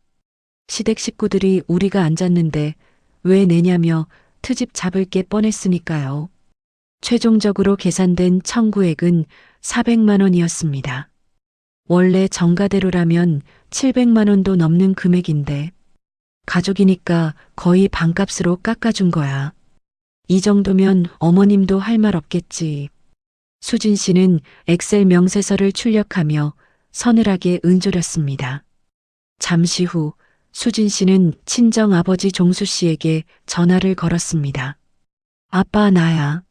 [SPEAKER 1] 시댁 식구들이 우리가 앉았는데 왜 내냐며 트집 잡을 게 뻔했으니까요. 최종적으로 계산된 청구액은 400만 원이었습니다. 원래 정가대로라면 700만 원도 넘는 금액인데 가족이니까 거의 반값으로 깎아준 거야. 이 정도면 어머님도 할 말 없겠지. 수진 씨는 엑셀 명세서를 출력하며 서늘하게 은조렸습니다. 잠시 후 수진 씨는 친정 아버지 종수 씨에게 전화를 걸었습니다. 아빠, 나야.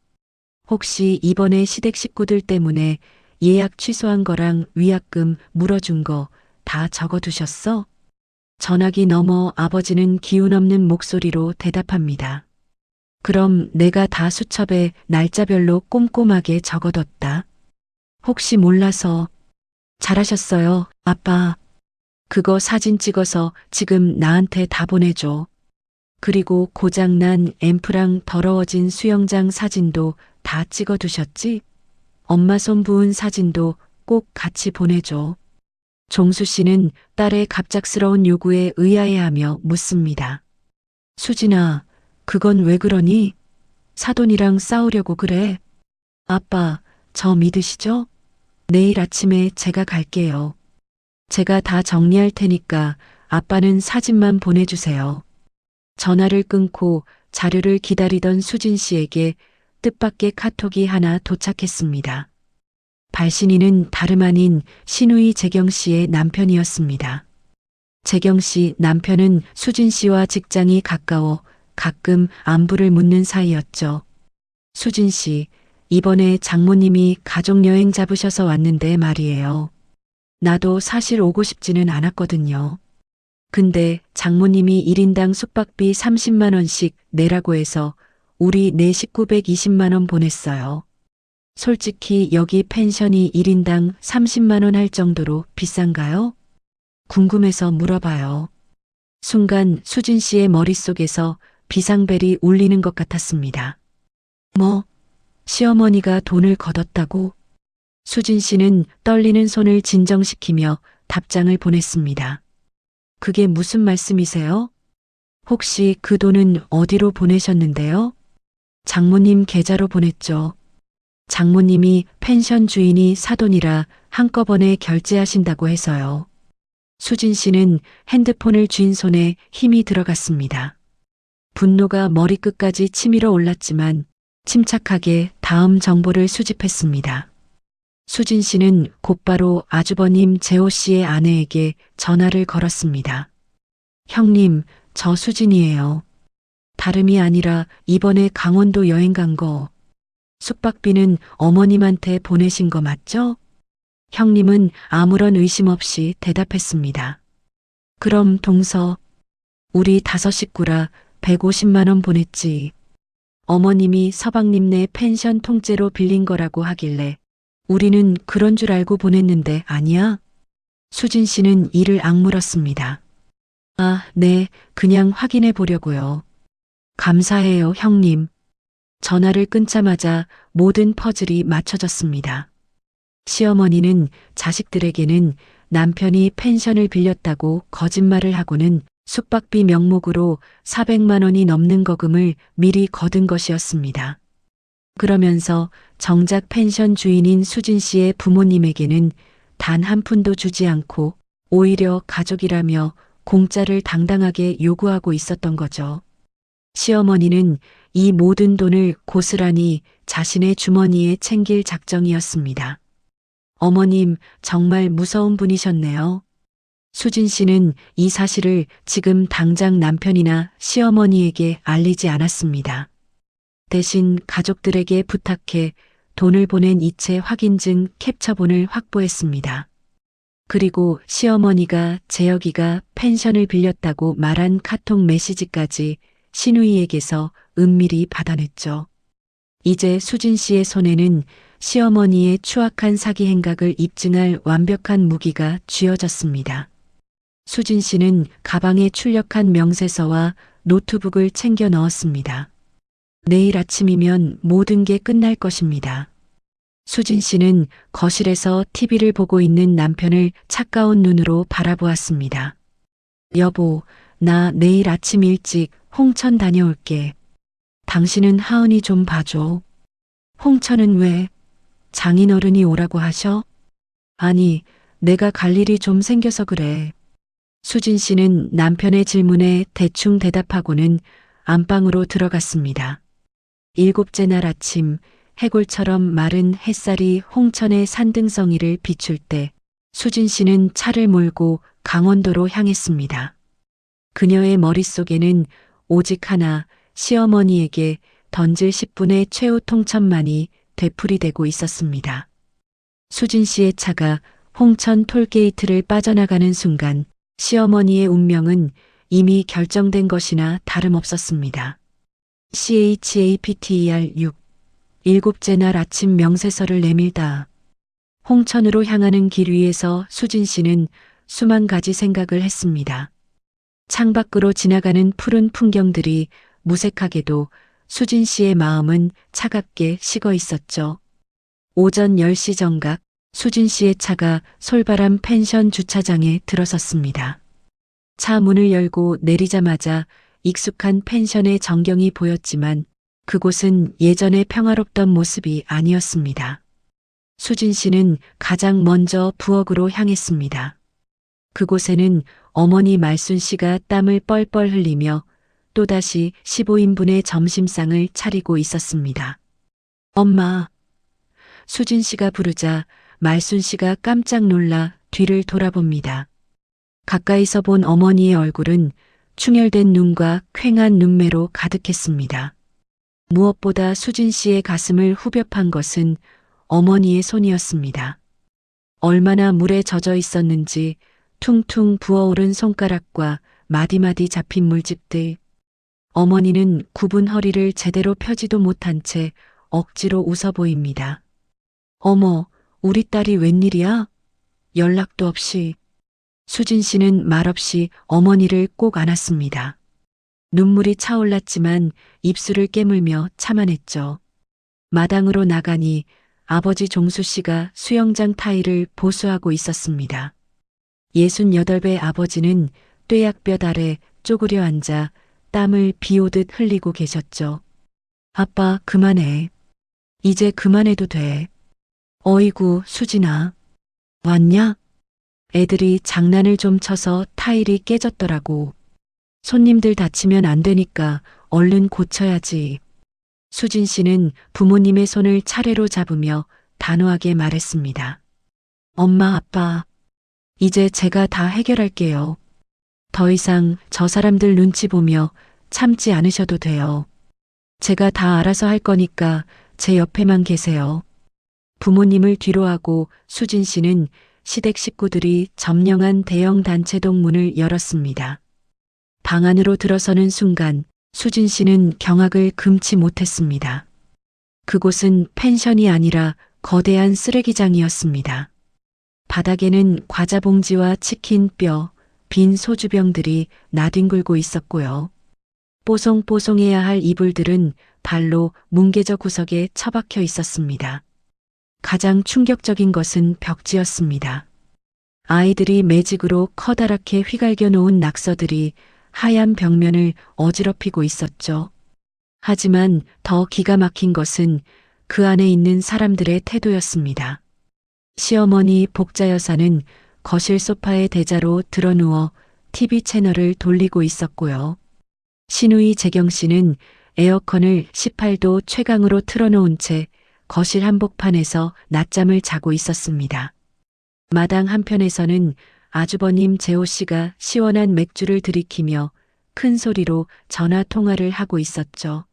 [SPEAKER 1] 혹시 이번에 시댁 식구들 때문에 예약 취소한 거랑 위약금 물어준 거 다 적어두셨어? 전화기 너머 아버지는 기운 없는 목소리로 대답합니다. 그럼 내가 다 수첩에 날짜별로 꼼꼼하게 적어뒀다. 혹시 몰라서. 잘하셨어요, 아빠. 그거 사진 찍어서 지금 나한테 다 보내줘. 그리고 고장난 앰프랑 더러워진 수영장 사진도 다 찍어두셨지? 엄마 손 부은 사진도 꼭 같이 보내줘. 종수 씨는 딸의 갑작스러운 요구에 의아해하며 묻습니다. 수진아, 그건 왜 그러니? 사돈이랑 싸우려고 그래. 아빠, 저 믿으시죠? 내일 아침에 제가 갈게요. 제가 다 정리할 테니까 아빠는 사진만 보내주세요. 전화를 끊고 자료를 기다리던 수진 씨에게 뜻밖의 카톡이 하나 도착했습니다. 발신인은 다름 아닌 신우이 재경 씨의 남편이었습니다. 재경 씨 남편은 수진 씨와 직장이 가까워 가끔 안부를 묻는 사이였죠. 수진 씨, 이번에 장모님이 가족여행 잡으셔서 왔는데 말이에요. 나도 사실 오고 싶지는 않았거든요. 근데 장모님이 1인당 숙박비 30만 원씩 내라고 해서 우리 네 식구 120만 원 보냈어요. 솔직히 여기 펜션이 1인당 30만 원 할 정도로 비싼가요? 궁금해서 물어봐요. 순간 수진 씨의 머릿속에서 비상벨이 울리는 것 같았습니다. 뭐? 시어머니가 돈을 걷었다고? 수진 씨는 떨리는 손을 진정시키며 답장을 보냈습니다. 그게 무슨 말씀이세요? 혹시 그 돈은 어디로 보내셨는데요? 장모님 계좌로 보냈죠. 장모님이 펜션 주인이 사돈이라 한꺼번에 결제하신다고 해서요. 수진 씨는 핸드폰을 쥔 손에 힘이 들어갔습니다. 분노가 머리끝까지 치밀어 올랐지만 침착하게 다음 정보를 수집했습니다. 수진 씨는 곧바로 아주버님 재호 씨의 아내에게 전화를 걸었습니다. 형님, 저 수진이에요. 다름이 아니라 이번에 강원도 여행 간 거. 숙박비는 어머님한테 보내신 거 맞죠? 형님은 아무런 의심 없이 대답했습니다. 그럼 동서, 우리 5 식구라 150만 원 보냈지. 어머님이 서방님네 펜션 통째로 빌린 거라고 하길래 우리는 그런 줄 알고 보냈는데 아니야? 수진 씨는 이를 악물었습니다. 아, 네, 그냥 확인해 보려고요. 감사해요, 형님. 전화를 끊자마자 모든 퍼즐이 맞춰졌습니다. 시어머니는 자식들에게는 남편이 펜션을 빌렸다고 거짓말을 하고는 숙박비 명목으로 400만 원이 넘는 거금을 미리 거둔 것이었습니다. 그러면서 정작 펜션 주인인 수진 씨의 부모님에게는 단 한 푼도 주지 않고 오히려 가족이라며 공짜를 당당하게 요구하고 있었던 거죠. 시어머니는 이 모든 돈을 고스란히 자신의 주머니에 챙길 작정이었습니다. 어머님, 정말 무서운 분이셨네요. 수진 씨는 이 사실을 지금 당장 남편이나 시어머니에게 알리지 않았습니다. 대신 가족들에게 부탁해 돈을 보낸 이체 확인증 캡처본을 확보했습니다. 그리고 시어머니가 재혁이가 펜션을 빌렸다고 말한 카톡 메시지까지 신우이에게서 은밀히 받아냈죠. 이제 수진 씨의 손에는 시어머니의 추악한 사기 행각을 입증할 완벽한 무기가 쥐어졌습니다. 수진 씨는 가방에 출력한 명세서와 노트북을 챙겨 넣었습니다. 내일 아침이면 모든 게 끝날 것입니다. 수진 씨는 거실에서 TV를 보고 있는 남편을 차가운 눈으로 바라보았습니다. 여보, 나 내일 아침 일찍 홍천 다녀올게. 당신은 하은이 좀 봐줘. 홍천은 왜? 장인어른이 오라고 하셔? 아니, 내가 갈 일이 좀 생겨서 그래. 수진 씨는 남편의 질문에 대충 대답하고는 안방으로 들어갔습니다. 일곱째 날 아침, 해골처럼 마른 햇살이 홍천의 산등성이를 비출 때 수진 씨는 차를 몰고 강원도로 향했습니다. 그녀의 머릿속에는 오직 하나, 시어머니에게 던질 10분의 최후 통첩만이 되풀이되고 있었습니다. 수진 씨의 차가 홍천 톨게이트를 빠져나가는 순간 시어머니의 운명은 이미 결정된 것이나 다름없었습니다. CHAPTER 6 일곱째 날 아침 명세서를 내밀다. 홍천으로 향하는 길 위에서 수진 씨는 수만 가지 생각을 했습니다. 창밖으로 지나가는 푸른 풍경들이 무색하게도 수진 씨의 마음은 차갑게 식어 있었죠. 오전 10시 정각 수진 씨의 차가 솔바람 펜션 주차장에 들어섰습니다. 차 문을 열고 내리자마자 익숙한 펜션의 전경이 보였지만 그곳은 예전의 평화롭던 모습이 아니었습니다. 수진 씨는 가장 먼저 부엌으로 향했습니다. 그곳에는 어머니 말순 씨가 땀을 뻘뻘 흘리며 또다시 15인분의 점심상을 차리고 있었습니다. 엄마. 수진 씨가 부르자 말순 씨가 깜짝 놀라 뒤를 돌아봅니다. 가까이서 본 어머니의 얼굴은 충혈된 눈과 퀭한 눈매로 가득했습니다. 무엇보다 수진 씨의 가슴을 후벼 판 것은 어머니의 손이었습니다. 얼마나 물에 젖어 있었는지 퉁퉁 부어오른 손가락과 마디마디 잡힌 물집들. 어머니는 굽은 허리를 제대로 펴지도 못한 채 억지로 웃어 보입니다. 어머, 우리 딸이 웬일이야? 연락도 없이. 수진 씨는 말없이 어머니를 꼭 안았습니다. 눈물이 차올랐지만 입술을 깨물며 참아냈죠. 마당으로 나가니 아버지 종수 씨가 수영장 타일을 보수하고 있었습니다. 68배 아버지는 뙤약볕 아래 쪼그려 앉아 땀을 비오듯 흘리고 계셨죠. 아빠, 그만해. 이제 그만해도 돼. 어이구, 수진아. 왔냐? 애들이 장난을 좀 쳐서 타일이 깨졌더라고. 손님들 다치면 안 되니까 얼른 고쳐야지. 수진 씨는 부모님의 손을 차례로 잡으며 단호하게 말했습니다. 엄마, 아빠. 이제 제가 다 해결할게요. 더 이상 저 사람들 눈치 보며 참지 않으셔도 돼요. 제가 다 알아서 할 거니까 제 옆에만 계세요. 부모님을 뒤로하고 수진 씨는 시댁 식구들이 점령한 대형 단체동 문을 열었습니다. 방 안으로 들어서는 순간 수진 씨는 경악을 금치 못했습니다. 그곳은 펜션이 아니라 거대한 쓰레기장이었습니다. 바닥에는 과자 봉지와 치킨 뼈, 빈 소주병들이 나뒹굴고 있었고요. 뽀송뽀송해야 할 이불들은 발로 뭉개져 구석에 처박혀 있었습니다. 가장 충격적인 것은 벽지였습니다. 아이들이 매직으로 커다랗게 휘갈겨 놓은 낙서들이 하얀 벽면을 어지럽히고 있었죠. 하지만 더 기가 막힌 것은 그 안에 있는 사람들의 태도였습니다. 시어머니 복자 여사는 거실 소파에 대자로 드러누워 TV 채널을 돌리고 있었고요. 시누이 재경 씨는 에어컨을 18도 최강으로 틀어놓은 채 거실 한복판에서 낮잠을 자고 있었습니다. 마당 한편에서는 아주버님 재호 씨가 시원한 맥주를 들이키며 큰 소리로 전화 통화를 하고 있었죠.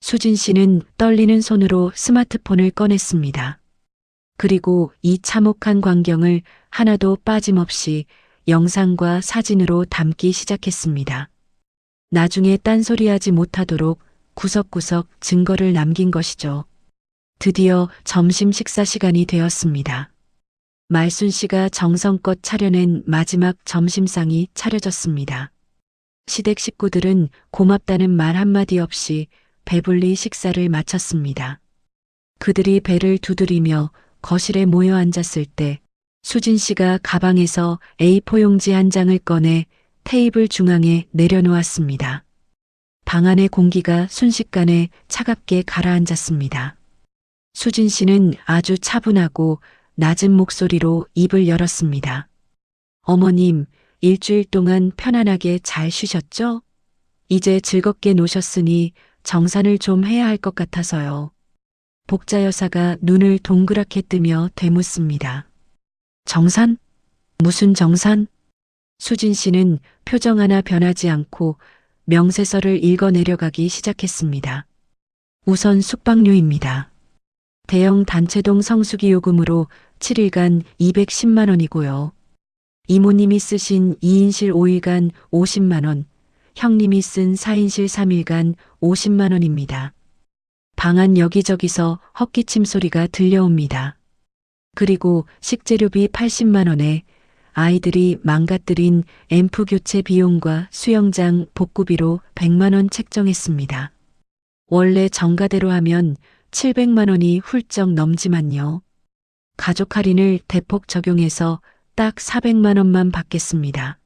[SPEAKER 1] 수진 씨는 떨리는 손으로 스마트폰을 꺼냈습니다. 그리고 이 참혹한 광경을 하나도 빠짐없이 영상과 사진으로 담기 시작했습니다. 나중에 딴소리하지 못하도록 구석구석 증거를 남긴 것이죠. 드디어 점심 식사 시간이 되었습니다. 말순 씨가 정성껏 차려낸 마지막 점심상이 차려졌습니다. 시댁 식구들은 고맙다는 말 한마디 없이 배불리 식사를 마쳤습니다. 그들이 배를 두드리며 거실에 모여 앉았을 때 수진 씨가 가방에서 A4 용지 한 장을 꺼내 테이블 중앙에 내려놓았습니다. 방 안의 공기가 순식간에 차갑게 가라앉았습니다. 수진 씨는 아주 차분하고 낮은 목소리로 입을 열었습니다. 어머님, 일주일 동안 편안하게 잘 쉬셨죠? 이제 즐겁게 노셨으니 정산을 좀 해야 할 것 같아서요. 복자 여사가 눈을 동그랗게 뜨며 되묻습니다. 정산? 무슨 정산? 수진 씨는 표정 하나 변하지 않고 명세서를 읽어 내려가기 시작했습니다. 우선 숙박료입니다. 대형 단체동 성수기 요금으로 7일간 210만 원이고요. 이모님이 쓰신 2인실 5일간 50만 원, 형님이 쓴 4인실 3일간 50만 원입니다. 방 안 여기저기서 헛기침 소리가 들려옵니다. 그리고 식재료비 80만 원에 아이들이 망가뜨린 앰프 교체 비용과 수영장 복구비로 100만 원 책정했습니다. 원래 정가대로 하면 700만 원이 훌쩍 넘지만요. 가족 할인을 대폭 적용해서 딱 400만 원만 받겠습니다.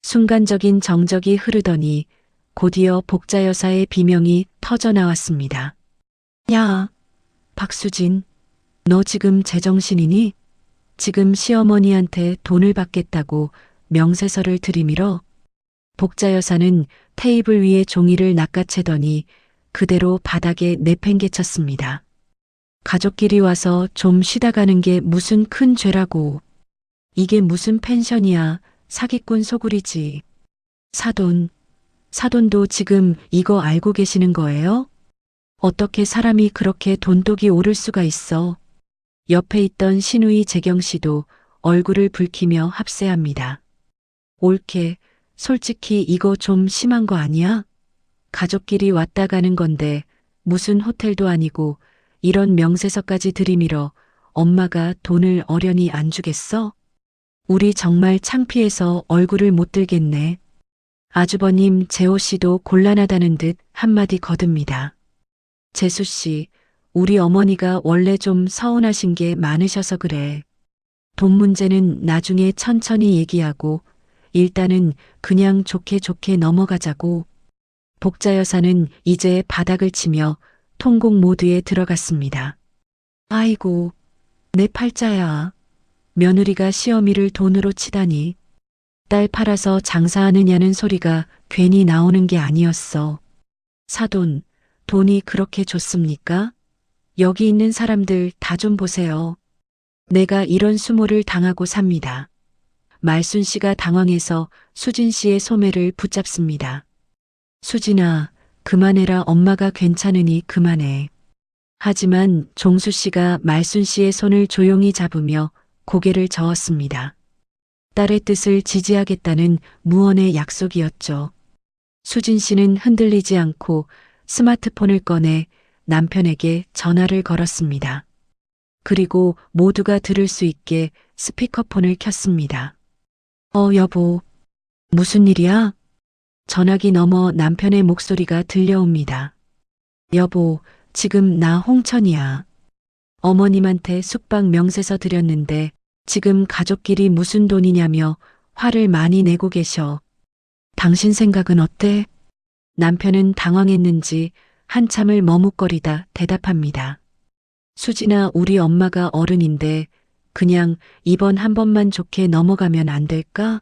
[SPEAKER 1] 순간적인 정적이 흐르더니 곧이어 복자 여사의 비명이 터져 나왔습니다. 야, 박수진, 너 지금 제정신이니? 지금 시어머니한테 돈을 받겠다고 명세서를 들이밀어? 복자 여사는 테이블 위에 종이를 낚아채더니 그대로 바닥에 내팽개쳤습니다. 가족끼리 와서 좀 쉬다 가는 게 무슨 큰 죄라고. 이게 무슨 펜션이야. 사기꾼 소굴이지. 사돈도 지금 이거 알고 계시는 거예요? 어떻게 사람이 그렇게 돈독이 오를 수가 있어. 옆에 있던 시누이 재경 씨도 얼굴을 붉히며 합세합니다. 옳게, 솔직히 이거 좀 심한 거 아니야? 가족끼리 왔다 가는 건데 무슨 호텔도 아니고 이런 명세서까지 들이밀어 엄마가 돈을 어련히 안 주겠어? 우리 정말 창피해서 얼굴을 못 들겠네. 아주버님 재호 씨도 곤란하다는 듯 한마디 거듭니다. 재수 씨, 우리 어머니가 원래 좀 서운하신 게 많으셔서 그래. 돈 문제는 나중에 천천히 얘기하고 일단은 그냥 좋게 좋게 넘어가자고. 복자 여사는 이제 바닥을 치며 통곡 모드에 들어갔습니다. 아이고, 내 팔자야. 며느리가 시어미를 돈으로 치다니. 딸 팔아서 장사하느냐는 소리가 괜히 나오는 게 아니었어. 사돈, 돈이 그렇게 좋습니까? 여기 있는 사람들 다 좀 보세요. 내가 이런 수모를 당하고 삽니다. 말순 씨가 당황해서 수진 씨의 소매를 붙잡습니다. 수진아, 그만해라. 엄마가 괜찮으니 그만해. 하지만 종수 씨가 말순 씨의 손을 조용히 잡으며 고개를 저었습니다. 딸의 뜻을 지지하겠다는 무언의 약속이었죠. 수진 씨는 흔들리지 않고 스마트폰을 꺼내 남편에게 전화를 걸었습니다. 그리고 모두가 들을 수 있게 스피커폰을 켰습니다. 여보, 무슨 일이야? 전화기 너머 남편의 목소리가 들려옵니다. 여보, 지금 나 홍천이야. 어머님한테 숙박 명세서 드렸는데 지금 가족끼리 무슨 돈이냐며 화를 많이 내고 계셔. 당신 생각은 어때? 남편은 당황했는지 한참을 머뭇거리다 대답합니다. 수진아, 우리 엄마가 어른인데 그냥 이번 한 번만 좋게 넘어가면 안 될까?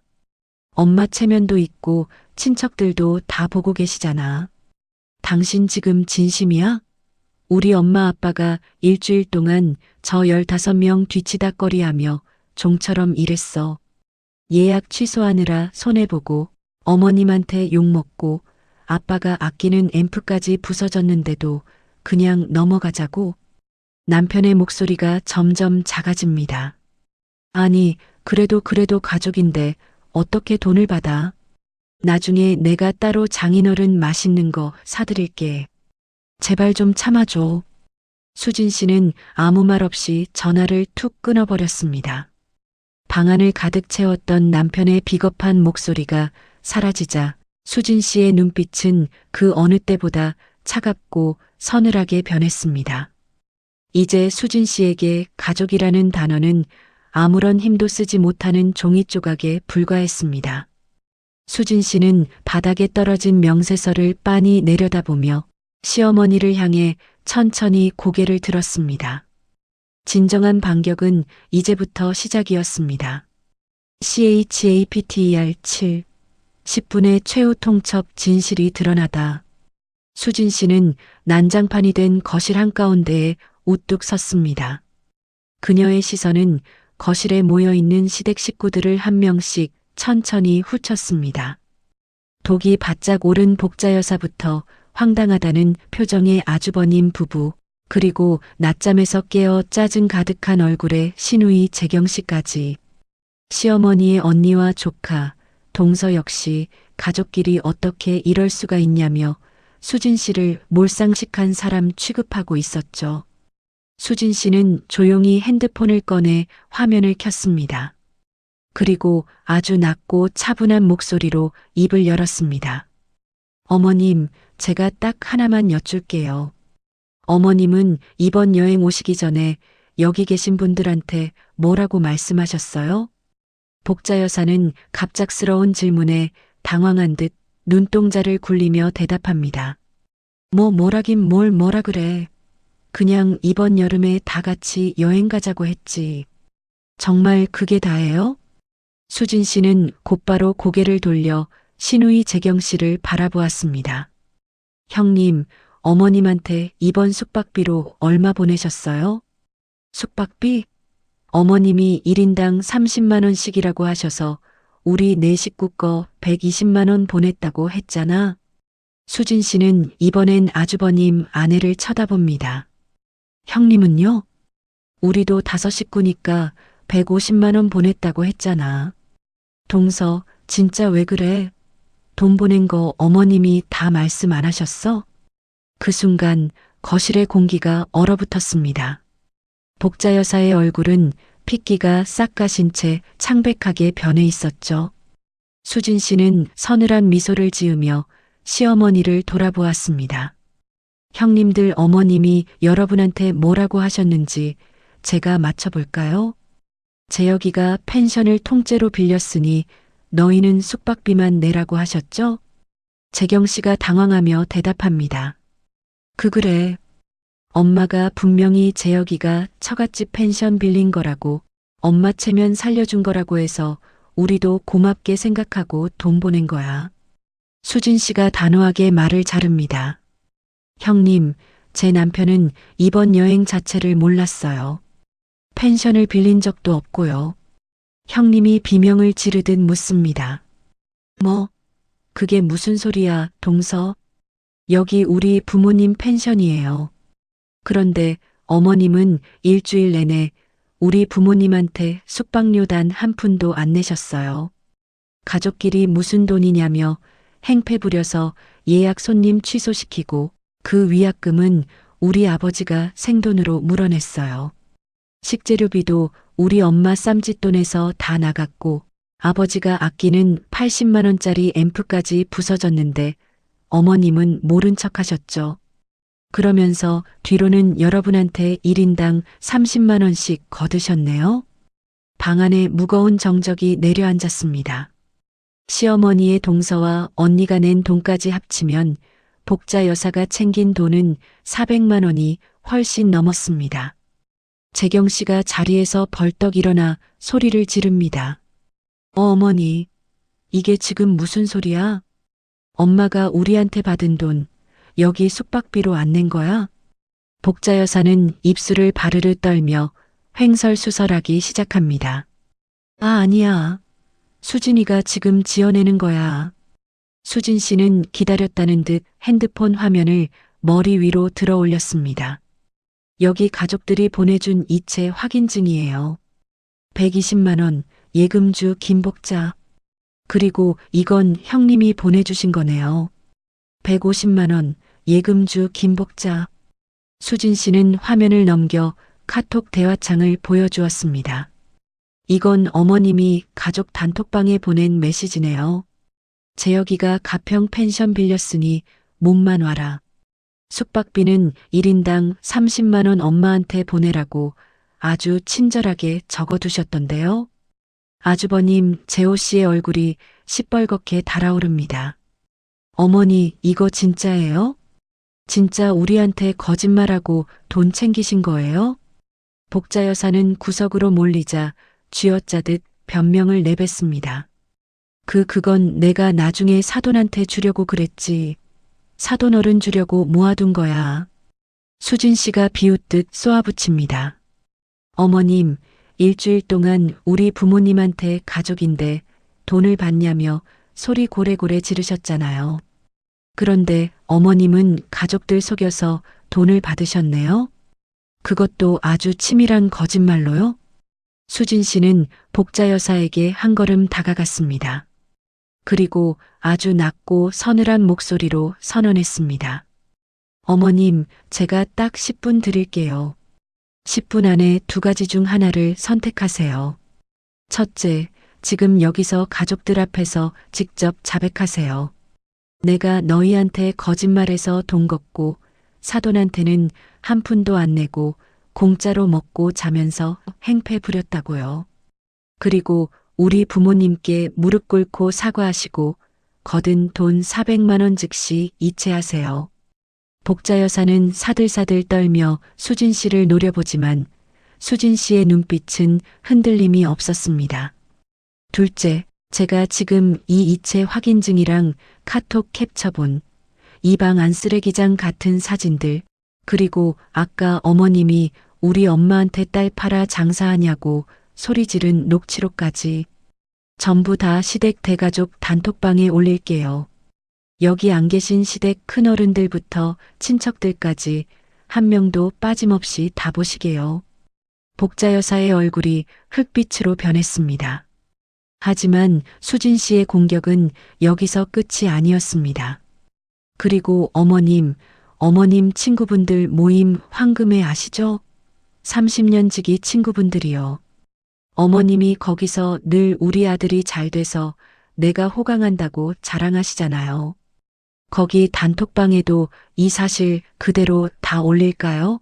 [SPEAKER 1] 엄마 체면도 있고 친척들도 다 보고 계시잖아. 당신 지금 진심이야? 우리 엄마 아빠가 일주일 동안 저 15명 뒤치다꺼리하며 종처럼 일했어. 예약 취소하느라 손해보고 어머님한테 욕먹고 아빠가 아끼는 앰프까지 부서졌는데도 그냥 넘어가자고. 남편의 목소리가 점점 작아집니다. 아니, 그래도 가족인데 어떻게 돈을 받아? 나중에 내가 따로 장인어른 맛있는 거 사드릴게. 제발 좀 참아줘. 수진 씨는 아무 말 없이 전화를 툭 끊어버렸습니다. 방 안을 가득 채웠던 남편의 비겁한 목소리가 사라지자 수진 씨의 눈빛은 그 어느 때보다 차갑고 서늘하게 변했습니다. 이제 수진 씨에게 가족이라는 단어는 아무런 힘도 쓰지 못하는 종이 조각에 불과했습니다. 수진 씨는 바닥에 떨어진 명세서를 빤히 내려다보며 시어머니를 향해 천천히 고개를 들었습니다. 진정한 반격은 이제부터 시작이었습니다. CHAPTER 7 10분의 최후 통첩 진실이 드러나다. 수진 씨는 난장판이 된 거실 한가운데에 우뚝 섰습니다. 그녀의 시선은 거실에 모여있는 시댁 식구들을 한 명씩 천천히 훑었습니다. 독이 바짝 오른 복자여사부터 황당하다는 표정의 아주버님 부부, 그리고 낮잠에서 깨어 짜증 가득한 얼굴의 시누이 재경씨까지. 시어머니의 언니와 조카, 동서 역시 가족끼리 어떻게 이럴 수가 있냐며 수진 씨를 몰상식한 사람 취급하고 있었죠. 수진 씨는 조용히 핸드폰을 꺼내 화면을 켰습니다. 그리고 아주 낮고 차분한 목소리로 입을 열었습니다. 어머님, 제가 딱 하나만 여쭐게요. 어머님은 이번 여행 오시기 전에 여기 계신 분들한테 뭐라고 말씀하셨어요? 복자 여사는 갑작스러운 질문에 당황한 듯 눈동자를 굴리며 대답합니다. 뭐라긴 뭐라 그래. 그냥 이번 여름에 다 같이 여행 가자고 했지. 정말 그게 다예요? 수진 씨는 곧바로 고개를 돌려 시누이 재경 씨를 바라보았습니다. 형님, 어머님한테 이번 숙박비로 얼마 보내셨어요? 숙박비? 어머님이 1인당 30만 원씩이라고 하셔서 우리 네 식구 거 120만 원 보냈다고 했잖아. 수진 씨는 이번엔 아주버님 아내를 쳐다봅니다. 형님은요? 우리도 5 식구니까 150만 원 보냈다고 했잖아. 동서, 진짜 왜 그래? 돈 보낸 거 어머님이 다 말씀 안 하셨어? 그 순간 거실의 공기가 얼어붙었습니다. 복자 여사의 얼굴은 핏기가 싹 가신 채 창백하게 변해 있었죠. 수진 씨는 서늘한 미소를 지으며 시어머니를 돌아보았습니다. 형님들 어머님이 여러분한테 뭐라고 하셨는지 제가 맞춰볼까요? 재혁이가 펜션을 통째로 빌렸으니 너희는 숙박비만 내라고 하셨죠? 재경 씨가 당황하며 대답합니다. 그래. 엄마가 분명히 재혁이가 처갓집 펜션 빌린 거라고, 엄마 체면 살려준 거라고 해서 우리도 고맙게 생각하고 돈 보낸 거야. 수진 씨가 단호하게 말을 자릅니다. 형님, 제 남편은 이번 여행 자체를 몰랐어요. 펜션을 빌린 적도 없고요. 형님이 비명을 지르듯 묻습니다. 뭐? 그게 무슨 소리야, 동서? 여기 우리 부모님 펜션이에요. 그런데 어머님은 일주일 내내 우리 부모님한테 숙박료 단 한 푼도 안 내셨어요. 가족끼리 무슨 돈이냐며 행패 부려서 예약 손님 취소시키고 그 위약금은 우리 아버지가 생돈으로 물어냈어요. 식재료비도 우리 엄마 쌈짓돈에서 다 나갔고 아버지가 아끼는 80만 원짜리 앰프까지 부서졌는데 어머님은 모른 척 하셨죠. 그러면서 뒤로는 여러분한테 1인당 30만 원씩 거두셨네요. 방 안에 무거운 정적이 내려앉았습니다. 시어머니의 동서와 언니가 낸 돈까지 합치면 복자 여사가 챙긴 돈은 400만 원이 훨씬 넘었습니다. 재경 씨가 자리에서 벌떡 일어나 소리를 지릅니다. 어머니, 이게 지금 무슨 소리야? 엄마가 우리한테 받은 돈, 여기 숙박비로 안 낸 거야? 복자 여사는 입술을 바르르 떨며 횡설수설하기 시작합니다. 아니야. 수진이가 지금 지어내는 거야. 수진 씨는 기다렸다는 듯 핸드폰 화면을 머리 위로 들어 올렸습니다. 여기 가족들이 보내준 이체 확인증이에요. 120만 원 예금주 김복자. 그리고 이건 형님이 보내주신 거네요. 150만 원 예금주 김복자. 수진 씨는 화면을 넘겨 카톡 대화창을 보여주었습니다. 이건 어머님이 가족 단톡방에 보낸 메시지네요. 재혁이가 가평 펜션 빌렸으니 몸만 와라. 숙박비는 1인당 30만 원 엄마한테 보내라고 아주 친절하게 적어두셨던데요. 아주버님, 재호 씨의 얼굴이 시뻘겋게 달아오릅니다. 어머니, 이거 진짜예요? 진짜 우리한테 거짓말하고 돈 챙기신 거예요? 복자 여사는 구석으로 몰리자 쥐어짜듯 변명을 내뱉습니다. 그건 내가 나중에 사돈한테 주려고 그랬지. 사돈 어른 주려고 모아둔 거야. 수진 씨가 비웃듯 쏘아붙입니다. 어머님, 일주일 동안 우리 부모님한테 가족인데 돈을 받냐며 소리 고래고래 지르셨잖아요. 그런데 어머님은 가족들 속여서 돈을 받으셨네요? 그것도 아주 치밀한 거짓말로요? 수진 씨는 복자 여사에게 한 걸음 다가갔습니다. 그리고 아주 낮고 서늘한 목소리로 선언했습니다. 어머님, 제가 딱 10분 드릴게요. 10분 안에 두 가지 중 하나를 선택하세요. 첫째, 지금 여기서 가족들 앞에서 직접 자백하세요. 내가 너희한테 거짓말해서 돈 걷고 사돈한테는 한 푼도 안 내고 공짜로 먹고 자면서 행패 부렸다고요. 그리고 우리 부모님께 무릎 꿇고 사과하시고 거둔 돈 400만 원 즉시 이체하세요. 복자 여사는 사들사들 떨며 수진 씨를 노려보지만 수진 씨의 눈빛은 흔들림이 없었습니다. 둘째, 제가 지금 이 이체 확인증이랑 카톡 캡처본, 이 방 안 쓰레기장 같은 사진들, 그리고 아까 어머님이 우리 엄마한테 딸 팔아 장사하냐고 소리 지른 녹취록까지 전부 다 시댁 대가족 단톡방에 올릴게요. 여기 안 계신 시댁 큰어른들부터 친척들까지 한 명도 빠짐없이 다 보시게요. 복자 여사의 얼굴이 흑빛으로 변했습니다. 하지만 수진 씨의 공격은 여기서 끝이 아니었습니다. 그리고 어머님 친구분들 모임 황금회 아시죠? 30년 지기 친구분들이요. 어머님이 거기서 늘 우리 아들이 잘 돼서 내가 호강한다고 자랑하시잖아요. 거기 단톡방에도 이 사실 그대로 다 올릴까요?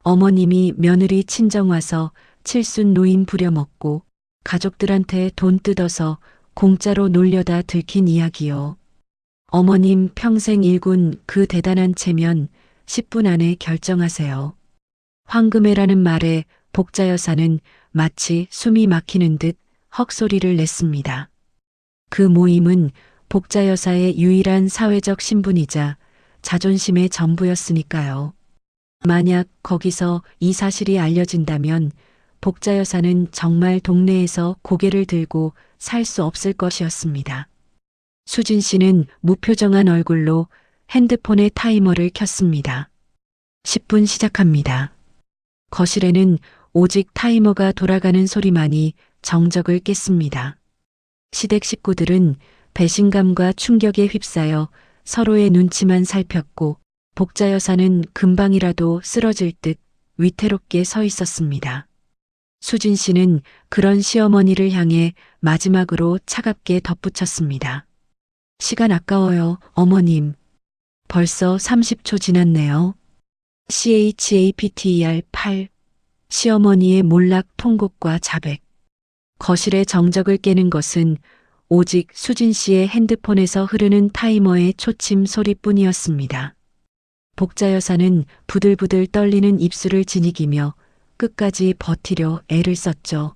[SPEAKER 1] 어머님이 며느리 친정 와서 칠순 노인 부려먹고 가족들한테 돈 뜯어서 공짜로 놀려다 들킨 이야기요. 어머님 평생 일군 그 대단한 체면 10분 안에 결정하세요. 황금회라는 말에 복자 여사는 마치 숨이 막히는 듯 헉소리를 냈습니다. 그 모임은 복자 여사의 유일한 사회적 신분이자 자존심의 전부였으니까요. 만약 거기서 이 사실이 알려진다면 복자 여사는 정말 동네에서 고개를 들고 살 수 없을 것이었습니다. 수진 씨는 무표정한 얼굴로 핸드폰의 타이머를 켰습니다. 10분 시작합니다. 거실에는 오직 타이머가 돌아가는 소리만이 정적을 깼습니다. 시댁 식구들은 배신감과 충격에 휩싸여 서로의 눈치만 살폈고 복자 여사는 금방이라도 쓰러질 듯 위태롭게 서 있었습니다. 수진 씨는 그런 시어머니를 향해 마지막으로 차갑게 덧붙였습니다. 시간 아까워요, 어머님. 벌써 30초 지났네요. CHAPTER 8. 시어머니의 몰락 통곡과 자백. 거실의 정적을 깨는 것은 오직 수진 씨의 핸드폰에서 흐르는 타이머의 초침 소리뿐이었습니다. 복자 여사는 부들부들 떨리는 입술을 지니기며 끝까지 버티려 애를 썼죠.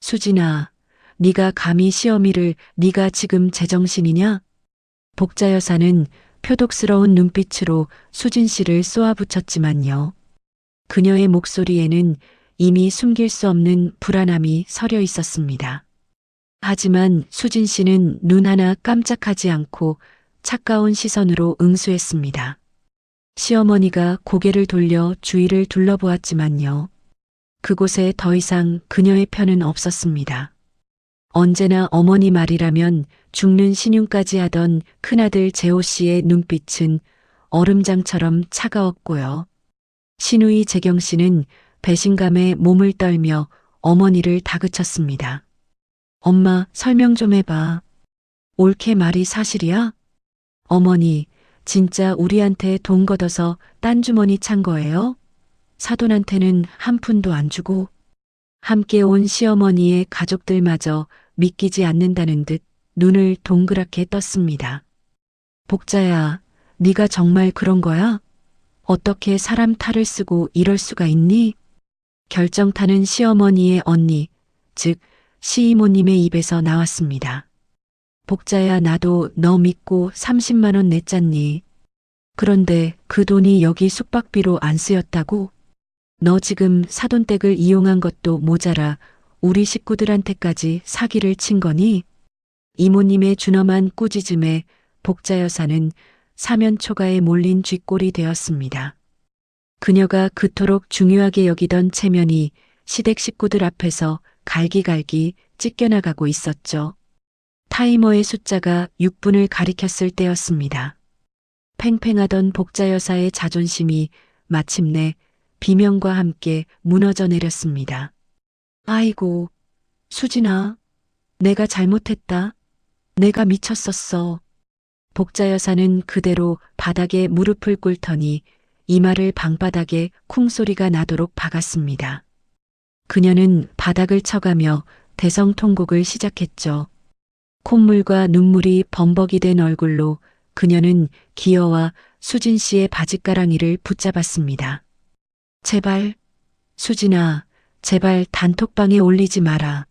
[SPEAKER 1] 수진아, 네가 감히 시어미를 네가 지금 제정신이냐? 복자 여사는 표독스러운 눈빛으로 수진 씨를 쏘아붙였지만요. 그녀의 목소리에는 이미 숨길 수 없는 불안함이 서려 있었습니다. 하지만 수진 씨는 눈 하나 깜짝하지 않고 차가운 시선으로 응수했습니다. 시어머니가 고개를 돌려 주위를 둘러보았지만요. 그곳에 더 이상 그녀의 편은 없었습니다. 언제나 어머니 말이라면 죽는 신용까지 하던 큰아들 재호 씨의 눈빛은 얼음장처럼 차가웠고요. 시누이 재경 씨는 배신감에 몸을 떨며 어머니를 다그쳤습니다. 엄마, 설명 좀 해봐. 옳게 말이 사실이야? 어머니, 진짜 우리한테 돈 걷어서 딴 주머니 찬 거예요? 사돈한테는 한 푼도 안 주고. 함께 온 시어머니의 가족들마저 믿기지 않는다는 듯 눈을 동그랗게 떴습니다. 복자야, 네가 정말 그런 거야? 어떻게 사람 탈을 쓰고 이럴 수가 있니? 결정타는 시어머니의 언니, 즉 시이모님의 입에서 나왔습니다. 복자야, 나도 너 믿고 30만 원 냈잖니. 그런데 그 돈이 여기 숙박비로 안 쓰였다고? 너 지금 사돈댁을 이용한 것도 모자라 우리 식구들한테까지 사기를 친 거니? 이모님의 준엄한 꾸짖음에 복자 여사는 사면초가에 몰린 쥐꼴이 되었습니다. 그녀가 그토록 중요하게 여기던 체면이 시댁 식구들 앞에서 갈기갈기 찢겨나가고 있었죠. 타이머의 숫자가 6분을 가리켰을 때였습니다. 팽팽하던 복자 여사의 자존심이 마침내 비명과 함께 무너져 내렸습니다. 아이고, 수진아, 내가 잘못했다. 내가 미쳤었어. 복자 여사는 그대로 바닥에 무릎을 꿇더니 이마를 방바닥에 쿵소리가 나도록 박았습니다. 그녀는 바닥을 쳐가며 대성통곡을 시작했죠. 콧물과 눈물이 범벅이 된 얼굴로 그녀는 기어와 수진 씨의 바짓가랑이를 붙잡았습니다. 제발, 수진아, 제발 단톡방에 올리지 마라.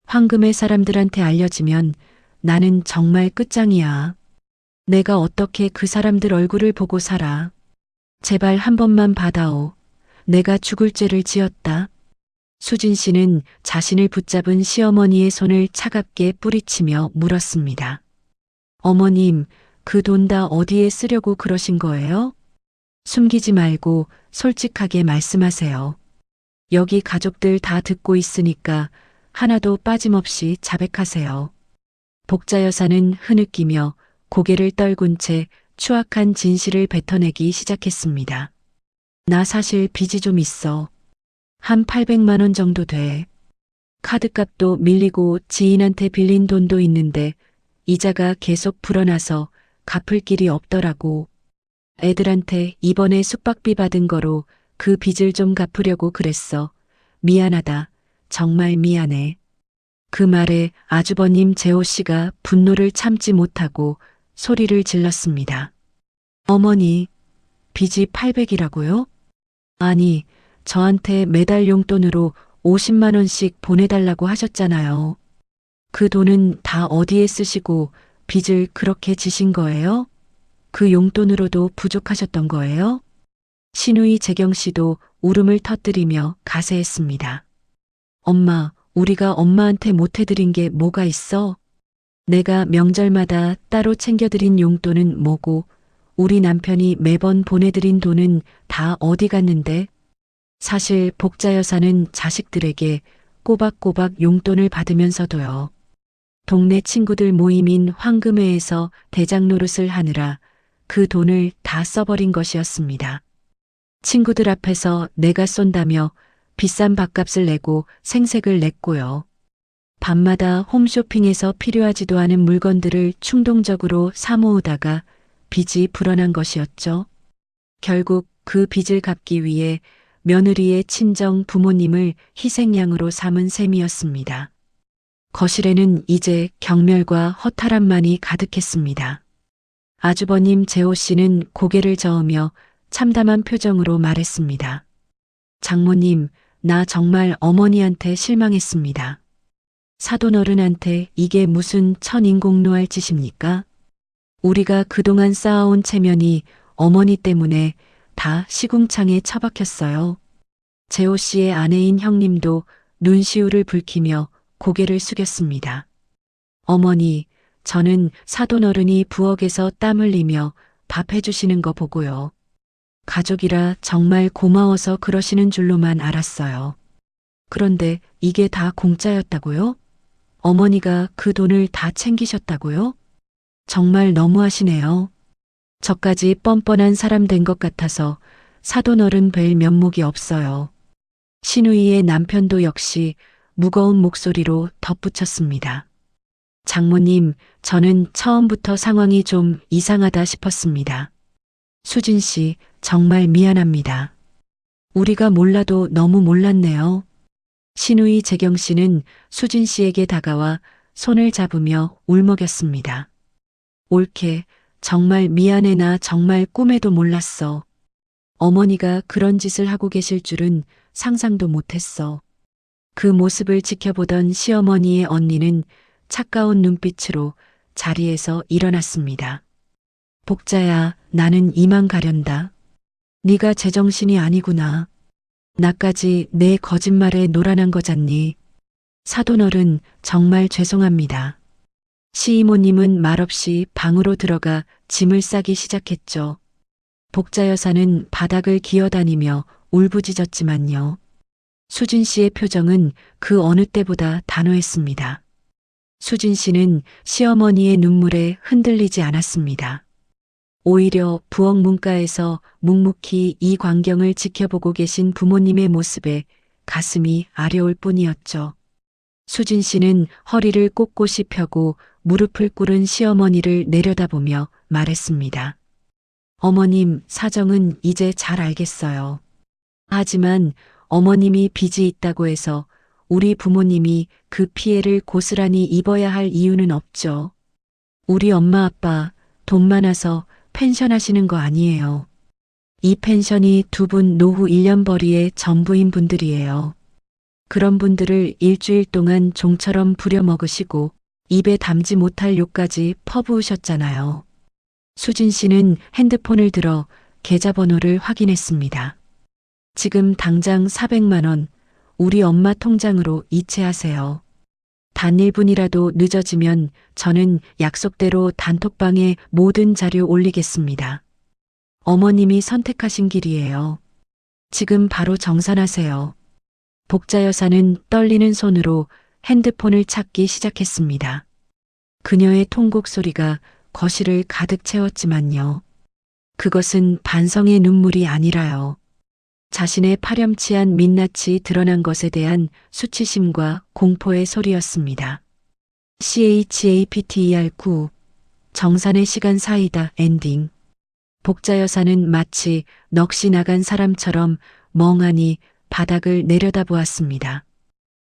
[SPEAKER 1] 황금의 사람들한테 알려지면 나는 정말 끝장이야. 내가 어떻게 그 사람들 얼굴을 보고 살아. 제발 한 번만 받아오. 내가 죽을 죄를 지었다. 수진 씨는 자신을 붙잡은 시어머니의 손을 차갑게 뿌리치며 물었습니다. 어머님, 그 돈 다 어디에 쓰려고 그러신 거예요? 숨기지 말고 솔직하게 말씀하세요. 여기 가족들 다 듣고 있으니까 하나도 빠짐없이 자백하세요. 복자 여사는 흐느끼며 고개를 떨군 채 추악한 진실을 뱉어내기 시작했습니다. 나 사실 빚이 좀 있어. 한 800만 원 정도 돼. 카드값도 밀리고 지인한테 빌린 돈도 있는데 이자가 계속 불어나서 갚을 길이 없더라고. 애들한테 이번에 숙박비 받은 거로 그 빚을 좀 갚으려고 그랬어. 미안하다. 정말 미안해. 그 말에 아주버님 재호 씨가 분노를 참지 못하고 소리를 질렀습니다. 어머니, 빚이 800이라고요? 아니, 저한테 매달 용돈으로 50만 원씩 보내달라고 하셨잖아요. 그 돈은 다 어디에 쓰시고 빚을 그렇게 지신 거예요? 그 용돈으로도 부족하셨던 거예요? 시누이 재경 씨도 울음을 터뜨리며 가세했습니다. 엄마, 우리가 엄마한테 못해드린 게 뭐가 있어? 내가 명절마다 따로 챙겨드린 용돈은 뭐고 우리 남편이 매번 보내드린 돈은 다 어디 갔는데? 사실 복자 여사는 자식들에게 꼬박꼬박 용돈을 받으면서도요. 동네 친구들 모임인 황금회에서 대장 노릇을 하느라 그 돈을 다 써버린 것이었습니다. 친구들 앞에서 내가 쏜다며 비싼 밥값을 내고 생색을 냈고요. 밤마다 홈쇼핑에서 필요하지도 않은 물건들을 충동적으로 사모으다가 빚이 불어난 것이었죠. 결국 그 빚을 갚기 위해 며느리의 친정 부모님을 희생양으로 삼은 셈이었습니다. 거실에는 이제 경멸과 허탈함만이 가득했습니다. 아주버님 재호 씨는 고개를 저으며 참담한 표정으로 말했습니다. 장모님, 나 정말 어머니한테 실망했습니다. 사돈어른한테 이게 무슨 천인공노할 짓입니까? 우리가 그동안 쌓아온 체면이 어머니 때문에 다 시궁창에 처박혔어요. 재호 씨의 아내인 형님도 눈시울을 붉히며 고개를 숙였습니다. 어머니, 저는 사돈어른이 부엌에서 땀 흘리며 밥 해주시는 거 보고요. 가족이라 정말 고마워서 그러시는 줄로만 알았어요. 그런데 이게 다 공짜였다고요? 어머니가 그 돈을 다 챙기셨다고요? 정말 너무하시네요. 저까지 뻔뻔한 사람 된 것 같아서 사돈어른 뵐 면목이 없어요. 시누이의 남편도 역시 무거운 목소리로 덧붙였습니다. 장모님, 저는 처음부터 상황이 좀 이상하다 싶었습니다. 수진 씨, 정말 미안합니다. 우리가 몰라도 너무 몰랐네요. 시누이 재경 씨는 수진 씨에게 다가와 손을 잡으며 울먹였습니다. 옳게, 정말 미안해. 나 정말 꿈에도 몰랐어. 어머니가 그런 짓을 하고 계실 줄은 상상도 못했어. 그 모습을 지켜보던 시어머니의 언니는 차가운 눈빛으로 자리에서 일어났습니다. 복자야, 나는 이만 가련다. 네가 제정신이 아니구나. 나까지 내 거짓말에 놀아난 거잖니. 사돈어른 정말 죄송합니다. 시이모님은 말없이 방으로 들어가 짐을 싸기 시작했죠. 복자 여사는 바닥을 기어다니며 울부짖었지만요. 수진 씨의 표정은 그 어느 때보다 단호했습니다. 수진 씨는 시어머니의 눈물에 흔들리지 않았습니다. 오히려 부엌 문가에서 묵묵히 이 광경을 지켜보고 계신 부모님의 모습에 가슴이 아려올 뿐이었죠. 수진 씨는 허리를 꼿꼿이 펴고 무릎을 꿇은 시어머니를 내려다보며 말했습니다. 어머님, 사정은 이제 잘 알겠어요. 하지만 어머님이 빚이 있다고 해서 우리 부모님이 그 피해를 고스란히 입어야 할 이유는 없죠. 우리 엄마 아빠 돈 많아서 펜션 하시는 거 아니에요. 이 펜션이 두 분 노후 1년 벌이의 전부인 분들이에요. 그런 분들을 일주일 동안 종처럼 부려먹으시고 입에 담지 못할 욕까지 퍼부으셨잖아요. 수진 씨는 핸드폰을 들어 계좌번호를 확인했습니다. 지금 당장 400만 원 우리 엄마 통장으로 이체하세요. 단 1분이라도 늦어지면 저는 약속대로 단톡방에 모든 자료 올리겠습니다. 어머님이 선택하신 길이에요. 지금 바로 정산하세요. 복자 여사는 떨리는 손으로 핸드폰을 찾기 시작했습니다. 그녀의 통곡 소리가 거실을 가득 채웠지만요. 그것은 반성의 눈물이 아니라요. 자신의 파렴치한 민낯이 드러난 것에 대한 수치심과 공포의 소리였습니다. CHAPTER9 정산의 시간 사이다 엔딩. 복자 여사는 마치 넋이 나간 사람처럼 멍하니 바닥을 내려다보았습니다.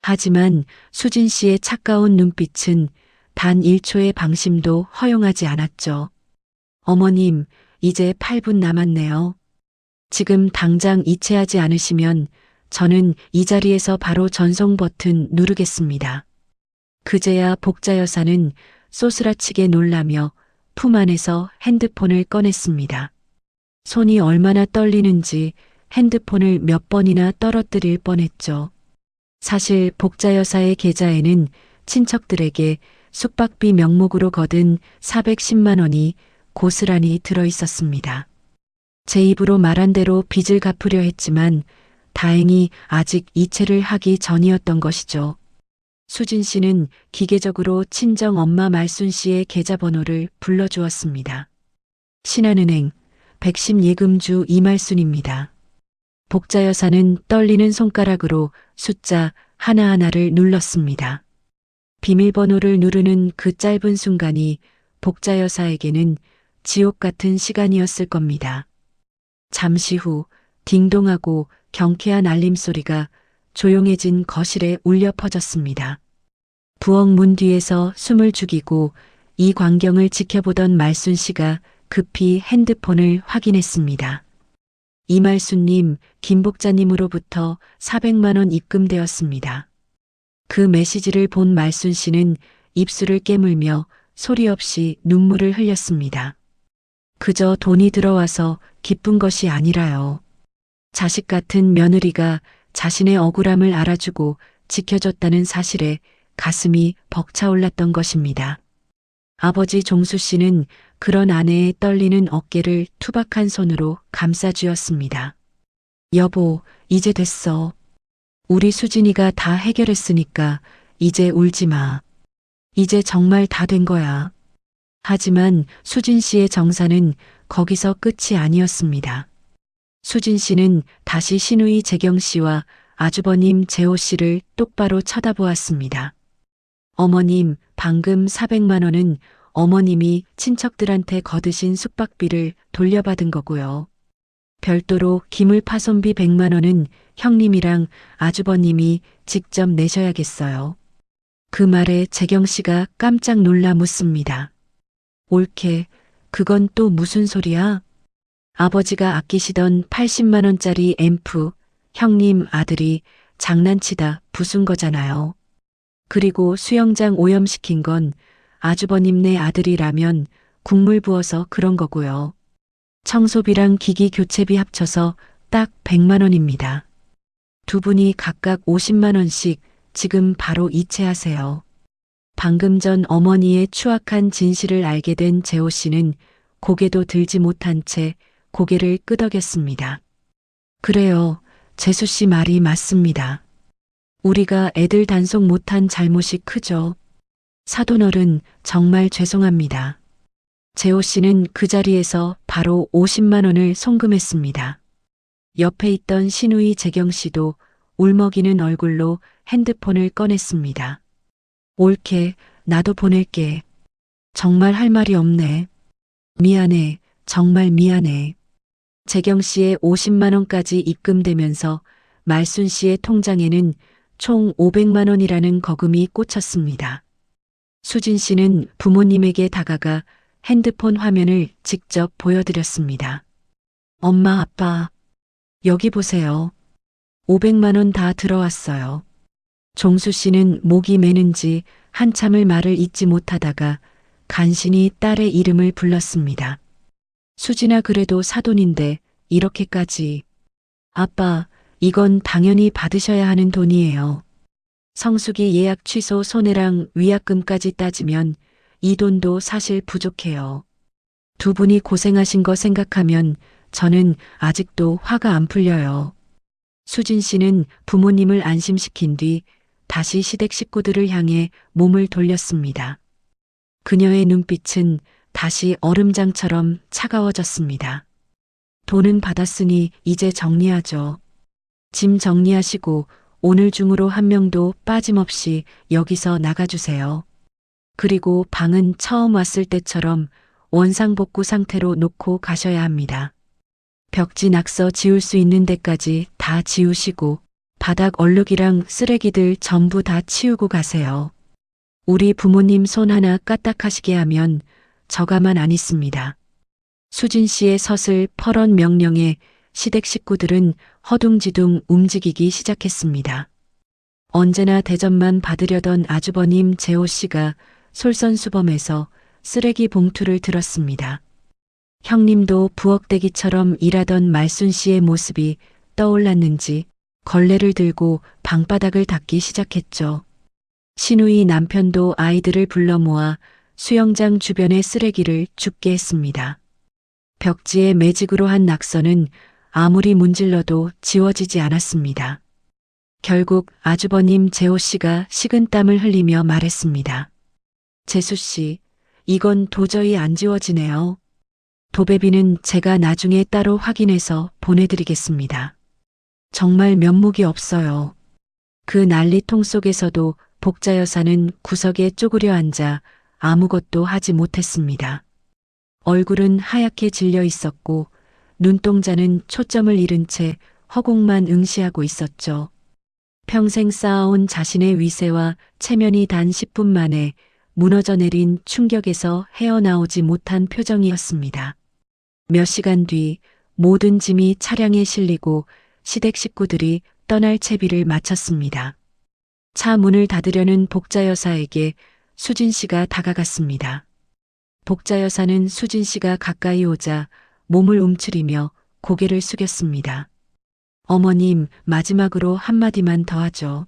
[SPEAKER 1] 하지만 수진 씨의 차가운 눈빛은 단 1초의 방심도 허용하지 않았죠. 어머님, 이제 8분 남았네요. 지금 당장 이체하지 않으시면 저는 이 자리에서 바로 전송 버튼 누르겠습니다. 그제야 복자 여사는 쏘스라치게 놀라며 품 안에서 핸드폰을 꺼냈습니다. 손이 얼마나 떨리는지 핸드폰을 몇 번이나 떨어뜨릴 뻔했죠. 사실 복자 여사의 계좌에는 친척들에게 숙박비 명목으로 거둔 410만 원이 고스란히 들어 있었습니다. 제 입으로 말한 대로 빚을 갚으려 했지만 다행히 아직 이체를 하기 전이었던 것이죠. 수진 씨는 기계적으로 친정 엄마 말순 씨의 계좌번호를 불러주었습니다. 신한은행 백심 예금주 이말순입니다. 복자 여사는 떨리는 손가락으로 숫자 하나하나를 눌렀습니다. 비밀번호를 누르는 그 짧은 순간이 복자 여사에게는 지옥 같은 시간이었을 겁니다. 잠시 후 딩동하고 경쾌한 알림소리가 조용해진 거실에 울려 퍼졌습니다. 부엌 문 뒤에서 숨을 죽이고 이 광경을 지켜보던 말순 씨가 급히 핸드폰을 확인했습니다. 이말순님, 김복자님으로부터 400만 원 입금되었습니다. 그 메시지를 본 말순 씨는 입술을 깨물며 소리 없이 눈물을 흘렸습니다. 그저 돈이 들어와서 기쁜 것이 아니라요. 자식 같은 며느리가 자신의 억울함을 알아주고 지켜줬다는 사실에 가슴이 벅차올랐던 것입니다. 아버지 종수 씨는 그런 아내의 떨리는 어깨를 투박한 손으로 감싸주었습니다. 여보, 이제 됐어. 우리 수진이가 다 해결했으니까 이제 울지 마. 이제 정말 다 된 거야. 하지만 수진 씨의 정사는 거기서 끝이 아니었습니다. 수진 씨는 다시 시누이 재경 씨와 아주버님 재호 씨를 똑바로 쳐다보았습니다. 어머님, 방금 400만 원은 어머님이 친척들한테 거두신 숙박비를 돌려받은 거고요. 별도로 기물 파손비 100만 원은 형님이랑 아주버님이 직접 내셔야겠어요. 그 말에 재경 씨가 깜짝 놀라 묻습니다. 옳게, 그건 또 무슨 소리야? 아버지가 아끼시던 80만 원짜리 앰프, 형님 아들이 장난치다 부순 거잖아요. 그리고 수영장 오염시킨 건 아주버님네 아들이라면 국물 부어서 그런 거고요. 청소비랑 기기 교체비 합쳐서 딱 100만 원입니다. 두 분이 각각 50만 원씩 지금 바로 이체하세요. 방금 전 어머니의 추악한 진실을 알게 된 재호 씨는 고개도 들지 못한 채 고개를 끄덕였습니다. 그래요. 재수 씨 말이 맞습니다. 우리가 애들 단속 못한 잘못이 크죠. 사돈어른 정말 죄송합니다. 재호 씨는 그 자리에서 바로 50만 원을 송금했습니다. 옆에 있던 시누이 재경 씨도 울먹이는 얼굴로 핸드폰을 꺼냈습니다. 옳게, 나도 보낼게. 정말 할 말이 없네. 미안해, 정말 미안해. 재경 씨의 50만 원까지 입금되면서 말순 씨의 통장에는 총 500만 원이라는 거금이 꽂혔습니다. 수진 씨는 부모님에게 다가가 핸드폰 화면을 직접 보여드렸습니다. 엄마, 아빠, 여기 보세요. 500만 원 다 들어왔어요. 종수 씨는 목이 메는지 한참을 말을 잇지 못하다가 간신히 딸의 이름을 불렀습니다. 수진아, 그래도 사돈인데 이렇게까지. 아빠, 이건 당연히 받으셔야 하는 돈이에요. 성수기 예약 취소 손해랑 위약금까지 따지면 이 돈도 사실 부족해요. 두 분이 고생하신 거 생각하면 저는 아직도 화가 안 풀려요. 수진 씨는 부모님을 안심시킨 뒤 다시 시댁 식구들을 향해 몸을 돌렸습니다. 그녀의 눈빛은 다시 얼음장처럼 차가워졌습니다. 돈은 받았으니 이제 정리하죠. 짐 정리하시고 오늘 중으로 한 명도 빠짐없이 여기서 나가주세요. 그리고 방은 처음 왔을 때처럼 원상복구 상태로 놓고 가셔야 합니다. 벽지 낙서 지울 수 있는 데까지 다 지우시고 바닥 얼룩이랑 쓰레기들 전부 다 치우고 가세요. 우리 부모님 손 하나 까딱하시게 하면 저 가만 안 있습니다. 수진 씨의 서슬 퍼런 명령에 시댁 식구들은 허둥지둥 움직이기 시작했습니다. 언제나 대접만 받으려던 아주버님 재호 씨가 솔선수범해서 쓰레기 봉투를 들었습니다. 형님도 부엌대기처럼 일하던 말순 씨의 모습이 떠올랐는지 걸레를 들고 방바닥을 닦기 시작했죠. 시누이 남편도 아이들을 불러 모아 수영장 주변의 쓰레기를 줍게 했습니다. 벽지에 매직으로 한 낙서는 아무리 문질러도 지워지지 않았습니다. 결국 아주버님 재호 씨가 식은땀을 흘리며 말했습니다. 재수 씨, 이건 도저히 안 지워지네요. 도배비는 제가 나중에 따로 확인해서 보내드리겠습니다. 정말 면목이 없어요. 그 난리통 속에서도 복자 여사는 구석에 쪼그려 앉아 아무것도 하지 못했습니다. 얼굴은 하얗게 질려 있었고 눈동자는 초점을 잃은 채 허공만 응시하고 있었죠. 평생 쌓아온 자신의 위세와 체면이 단 10분 만에 무너져 내린 충격에서 헤어나오지 못한 표정이었습니다. 몇 시간 뒤 모든 짐이 차량에 실리고 시댁 식구들이 떠날 채비를 마쳤습니다. 차 문을 닫으려는 복자 여사에게 수진 씨가 다가갔습니다. 복자 여사는 수진 씨가 가까이 오자 몸을 움츠리며 고개를 숙였습니다. 어머님, 마지막으로 한마디만 더 하죠.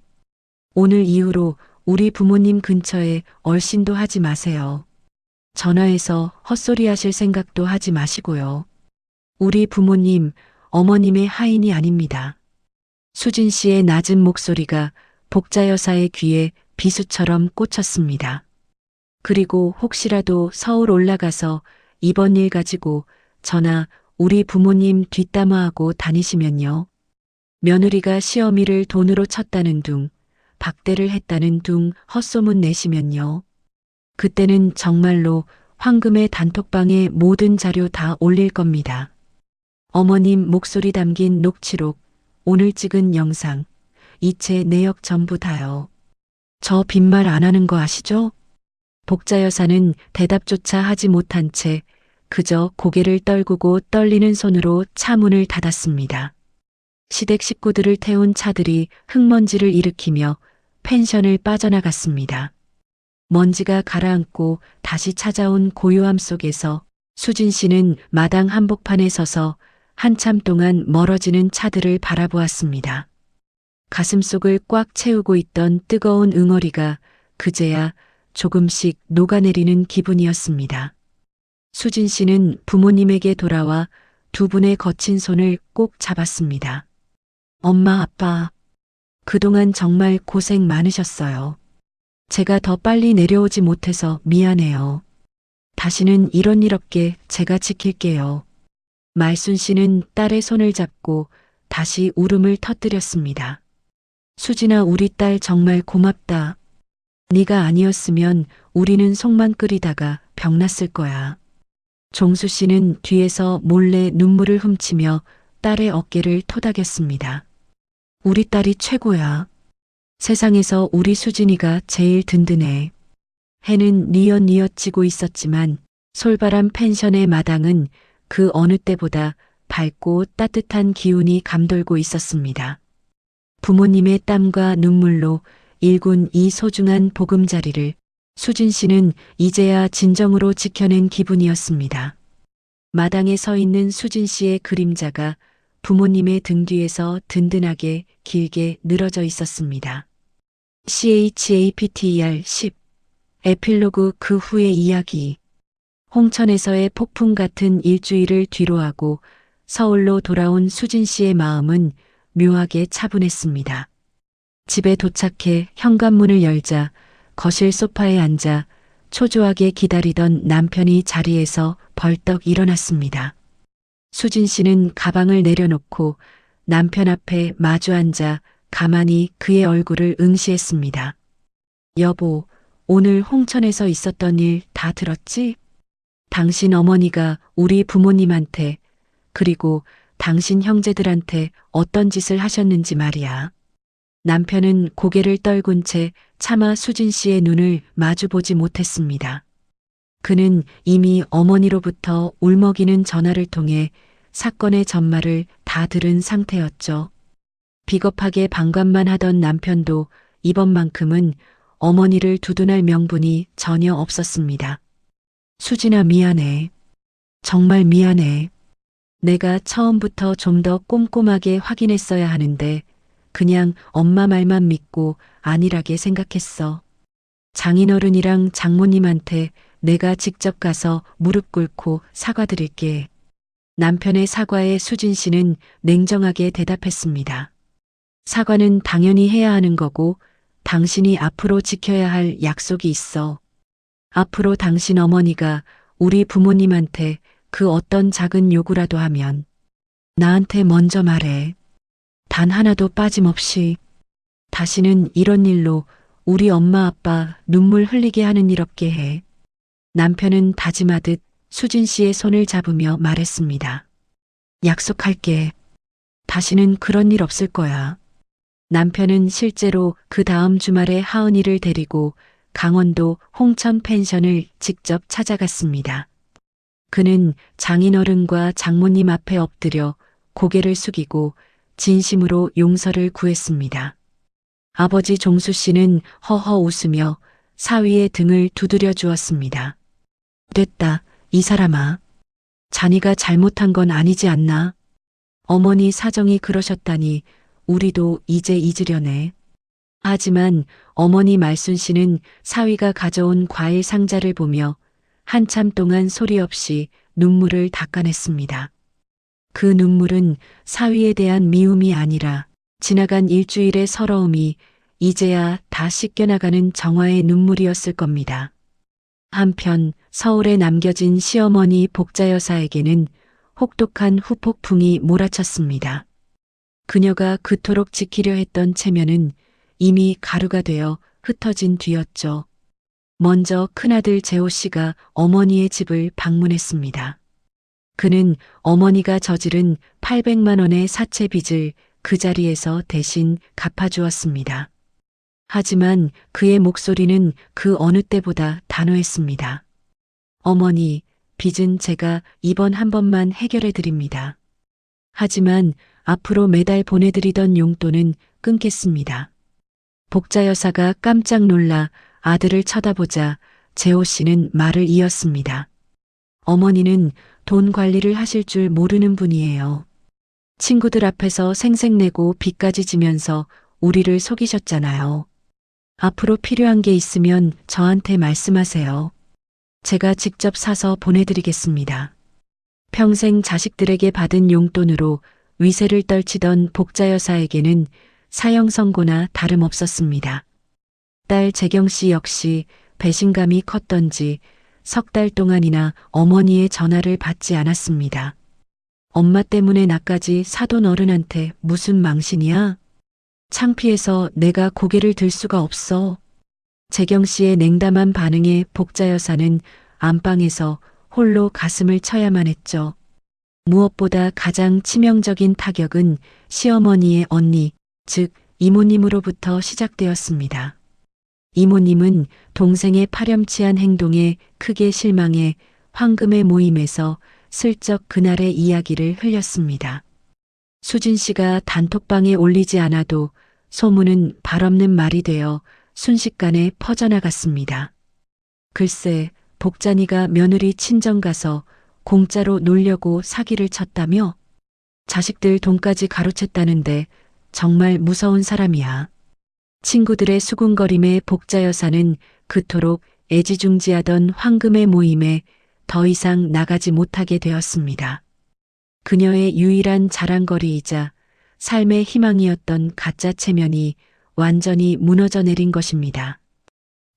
[SPEAKER 1] 오늘 이후로 우리 부모님 근처에 얼씬도 하지 마세요. 전화해서 헛소리 하실 생각도 하지 마시고요. 우리 부모님, 어머님의 하인이 아닙니다. 수진 씨의 낮은 목소리가 복자 여사의 귀에 비수처럼 꽂혔습니다. 그리고 혹시라도 서울 올라가서 이번 일 가지고 전화 우리 부모님 뒷담화하고 다니시면요. 며느리가 시어미를 돈으로 쳤다는 둥, 박대를 했다는 둥 헛소문 내시면요. 그때는 정말로 황금의 단톡방에 모든 자료 다 올릴 겁니다. 어머님 목소리 담긴 녹취록, 오늘 찍은 영상, 이체 내역 전부 다요. 저 빈말 안 하는 거 아시죠? 복자 여사는 대답조차 하지 못한 채 그저 고개를 떨구고 떨리는 손으로 차 문을 닫았습니다. 시댁 식구들을 태운 차들이 흙먼지를 일으키며 펜션을 빠져나갔습니다. 먼지가 가라앉고 다시 찾아온 고요함 속에서 수진 씨는 마당 한복판에 서서 한참 동안 멀어지는 차들을 바라보았습니다. 가슴속을 꽉 채우고 있던 뜨거운 응어리가 그제야 조금씩 녹아내리는 기분이었습니다. 수진 씨는 부모님에게 돌아와 두 분의 거친 손을 꼭 잡았습니다. 엄마, 아빠, 그동안 정말 고생 많으셨어요. 제가 더 빨리 내려오지 못해서 미안해요. 다시는 이런 일 없게 제가 지킬게요. 말순 씨는 딸의 손을 잡고 다시 울음을 터뜨렸습니다. 수진아, 우리 딸 정말 고맙다. 네가 아니었으면 우리는 속만 끓이다가 병났을 거야. 종수 씨는 뒤에서 몰래 눈물을 훔치며 딸의 어깨를 토닥였습니다. 우리 딸이 최고야. 세상에서 우리 수진이가 제일 든든해. 해는 뉘엿뉘엿 지고 있었지만 솔바람 펜션의 마당은 그 어느 때보다 밝고 따뜻한 기운이 감돌고 있었습니다. 부모님의 땀과 눈물로 일군 이 소중한 보금자리를 수진 씨는 이제야 진정으로 지켜낸 기분이었습니다. 마당에 서 있는 수진 씨의 그림자가 부모님의 등 뒤에서 든든하게 길게 늘어져 있었습니다. CHAPTER 10 에필로그 그 후의 이야기. 홍천에서의 폭풍 같은 일주일을 뒤로하고 서울로 돌아온 수진 씨의 마음은 묘하게 차분했습니다. 집에 도착해 현관문을 열자 거실 소파에 앉아 초조하게 기다리던 남편이 자리에서 벌떡 일어났습니다. 수진 씨는 가방을 내려놓고 남편 앞에 마주 앉아 가만히 그의 얼굴을 응시했습니다. 여보, 오늘 홍천에서 있었던 일 다 들었지? 당신 어머니가 우리 부모님한테 그리고 당신 형제들한테 어떤 짓을 하셨는지 말이야. 남편은 고개를 떨군 채 차마 수진 씨의 눈을 마주보지 못했습니다. 그는 이미 어머니로부터 울먹이는 전화를 통해 사건의 전말을 다 들은 상태였죠. 비겁하게 방관만 하던 남편도 이번만큼은 어머니를 두둔할 명분이 전혀 없었습니다. 수진아, 미안해. 정말 미안해. 내가 처음부터 좀 더 꼼꼼하게 확인했어야 하는데 그냥 엄마 말만 믿고 안일하게 생각했어. 장인어른이랑 장모님한테 내가 직접 가서 무릎 꿇고 사과드릴게. 남편의 사과에 수진 씨는 냉정하게 대답했습니다. 사과는 당연히 해야 하는 거고 당신이 앞으로 지켜야 할 약속이 있어. 앞으로 당신 어머니가 우리 부모님한테 그 어떤 작은 요구라도 하면 나한테 먼저 말해. 단 하나도 빠짐없이. 다시는 이런 일로 우리 엄마 아빠 눈물 흘리게 하는 일 없게 해. 남편은 다짐하듯 수진 씨의 손을 잡으며 말했습니다. 약속할게. 다시는 그런 일 없을 거야. 남편은 실제로 그 다음 주말에 하은이를 데리고 강원도 홍천 펜션을 직접 찾아갔습니다. 그는 장인어른과 장모님 앞에 엎드려 고개를 숙이고 진심으로 용서를 구했습니다. 아버지 종수 씨는 허허 웃으며 사위의 등을 두드려 주었습니다. 됐다, 이 사람아. 자네가 잘못한 건 아니지 않나? 어머니 사정이 그러셨다니 우리도 이제 잊으려네. 하지만 어머니 말순 씨는 사위가 가져온 과일 상자를 보며 한참 동안 소리 없이 눈물을 닦아냈습니다. 그 눈물은 사위에 대한 미움이 아니라 지나간 일주일의 서러움이 이제야 다 씻겨나가는 정화의 눈물이었을 겁니다. 한편 서울에 남겨진 시어머니 복자 여사에게는 혹독한 후폭풍이 몰아쳤습니다. 그녀가 그토록 지키려 했던 체면은 이미 가루가 되어 흩어진 뒤였죠. 먼저 큰아들 재호 씨가 어머니의 집을 방문했습니다. 그는 어머니가 저지른 800만 원의 사채 빚을 그 자리에서 대신 갚아주었습니다. 하지만 그의 목소리는 그 어느 때보다 단호했습니다. 어머니, 빚은 제가 이번 한 번만 해결해 드립니다. 하지만 앞으로 매달 보내드리던 용돈은 끊겠습니다. 복자 여사가 깜짝 놀라 아들을 쳐다보자 재호 씨는 말을 이었습니다. 어머니는 돈 관리를 하실 줄 모르는 분이에요. 친구들 앞에서 생색내고 빚까지 지면서 우리를 속이셨잖아요. 앞으로 필요한 게 있으면 저한테 말씀하세요. 제가 직접 사서 보내드리겠습니다. 평생 자식들에게 받은 용돈으로 위세를 떨치던 복자 여사에게는 사형 선고나 다름없었습니다. 딸 재경 씨 역시 배신감이 컸던지 석 달 동안이나 어머니의 전화를 받지 않았습니다. 엄마 때문에 나까지 사돈 어른한테 무슨 망신이야? 창피해서 내가 고개를 들 수가 없어. 재경 씨의 냉담한 반응에 복자 여사는 안방에서 홀로 가슴을 쳐야만 했죠. 무엇보다 가장 치명적인 타격은 시어머니의 언니, 즉 이모님으로부터 시작되었습니다. 이모님은 동생의 파렴치한 행동에 크게 실망해 황금의 모임에서 슬쩍 그날의 이야기를 흘렸습니다. 수진 씨가 단톡방에 올리지 않아도 소문은 발없는 말이 되어 순식간에 퍼져나갔습니다. 글쎄, 복자니가 며느리 친정 가서 공짜로 놀려고 사기를 쳤다며? 자식들 돈까지 가로챘다는데 정말 무서운 사람이야. 친구들의 수군거림에 복자 여사는 그토록 애지중지하던 황금의 모임에 더 이상 나가지 못하게 되었습니다. 그녀의 유일한 자랑거리이자 삶의 희망이었던 가짜 체면이 완전히 무너져 내린 것입니다.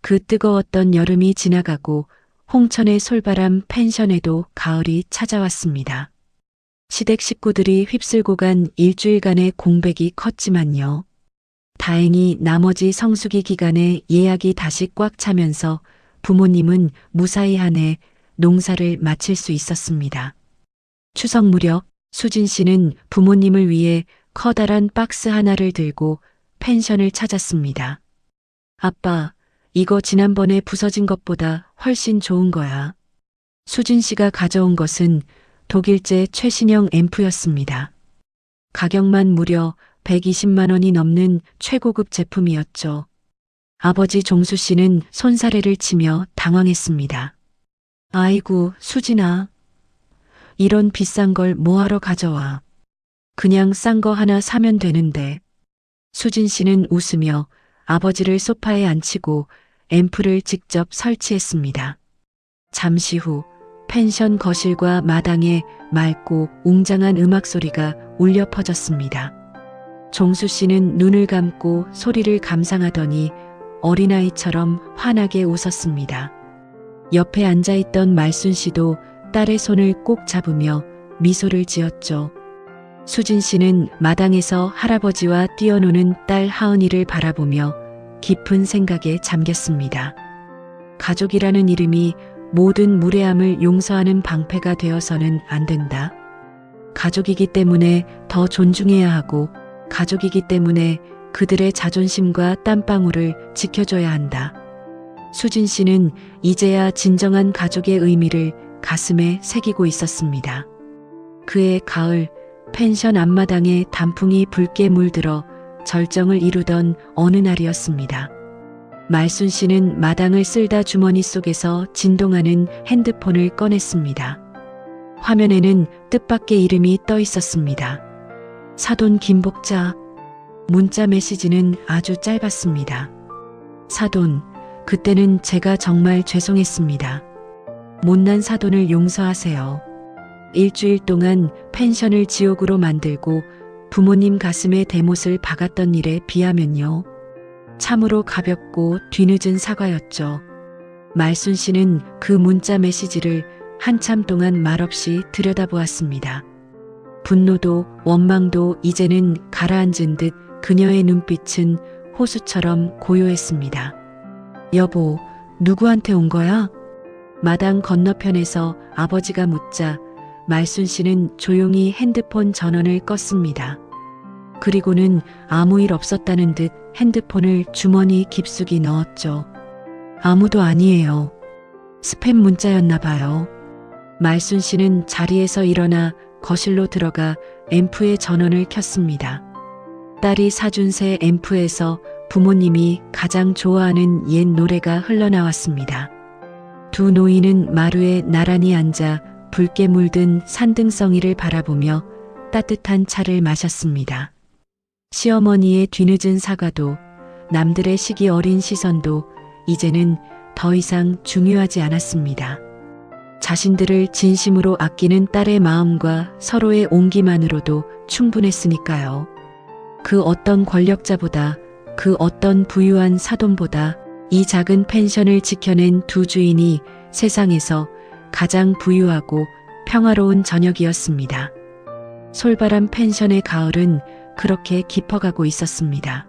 [SPEAKER 1] 그 뜨거웠던 여름이 지나가고 홍천의 솔바람 펜션에도 가을이 찾아왔습니다. 시댁 식구들이 휩쓸고 간 일주일간의 공백이 컸지만요. 다행히 나머지 성수기 기간에 예약이 다시 꽉 차면서 부모님은 무사히 한 해 농사를 마칠 수 있었습니다. 추석 무렵 수진 씨는 부모님을 위해 커다란 박스 하나를 들고 펜션을 찾았습니다. 아빠, 이거 지난번에 부서진 것보다 훨씬 좋은 거야. 수진 씨가 가져온 것은 독일제 최신형 앰프였습니다. 가격만 무려 120만 원이 넘는 최고급 제품이었죠. 아버지 종수 씨는 손사래를 치며 당황했습니다. 아이고, 수진아. 이런 비싼 걸 뭐하러 가져와. 그냥 싼 거 하나 사면 되는데. 수진 씨는 웃으며 아버지를 소파에 앉히고 앰프를 직접 설치했습니다. 잠시 후 펜션 거실과 마당에 맑고 웅장한 음악 소리가 울려 퍼졌습니다. 종수 씨는 눈을 감고 소리를 감상하더니 어린아이처럼 환하게 웃었습니다. 옆에 앉아있던 말순 씨도 딸의 손을 꼭 잡으며 미소를 지었죠. 수진 씨는 마당에서 할아버지와 뛰어노는 딸 하은이를 바라보며 깊은 생각에 잠겼습니다. 가족이라는 이름이 모든 무례함을 용서하는 방패가 되어서는 안 된다. 가족이기 때문에 더 존중해야 하고 가족이기 때문에 그들의 자존심과 땀방울을 지켜줘야 한다. 수진 씨는 이제야 진정한 가족의 의미를 가슴에 새기고 있었습니다. 그해 가을 펜션 앞마당에 단풍이 붉게 물들어 절정을 이루던 어느 날이었습니다. 말순 씨는 마당을 쓸다 주머니 속에서 진동하는 핸드폰을 꺼냈습니다. 화면에는 뜻밖의 이름이 떠 있었습니다. 사돈 김복자. 문자 메시지는 아주 짧았습니다. 사돈, 그때는 제가 정말 죄송했습니다. 못난 사돈을 용서하세요. 일주일 동안 펜션을 지옥으로 만들고 부모님 가슴에 대못을 박았던 일에 비하면요. 참으로 가볍고 뒤늦은 사과였죠. 말순 씨는 그 문자 메시지를 한참 동안 말없이 들여다보았습니다. 분노도 원망도 이제는 가라앉은 듯 그녀의 눈빛은 호수처럼 고요했습니다. 여보, 누구한테 온 거야? 마당 건너편에서 아버지가 묻자 말순 씨는 조용히 핸드폰 전원을 껐습니다. 그리고는 아무 일 없었다는 듯 핸드폰을 주머니 깊숙이 넣었죠. 아무도 아니에요. 스팸 문자였나 봐요. 말순 씨는 자리에서 일어나 거실로 들어가 앰프의 전원을 켰습니다. 딸이 사준 새 앰프에서 부모님이 가장 좋아하는 옛 노래가 흘러나왔습니다. 두 노인은 마루에 나란히 앉아 붉게 물든 산등성이를 바라보며 따뜻한 차를 마셨습니다. 시어머니의 뒤늦은 사과도 남들의 시기 어린 시선도 이제는 더 이상 중요하지 않았습니다. 자신들을 진심으로 아끼는 딸의 마음과 서로의 온기만으로도 충분했으니까요. 그 어떤 권력자보다, 그 어떤 부유한 사돈보다 이 작은 펜션을 지켜낸 두 주인이 세상에서 가장 부유하고 평화로운 저녁이었습니다. 솔바람 펜션의 가을은 그렇게 깊어가고 있었습니다.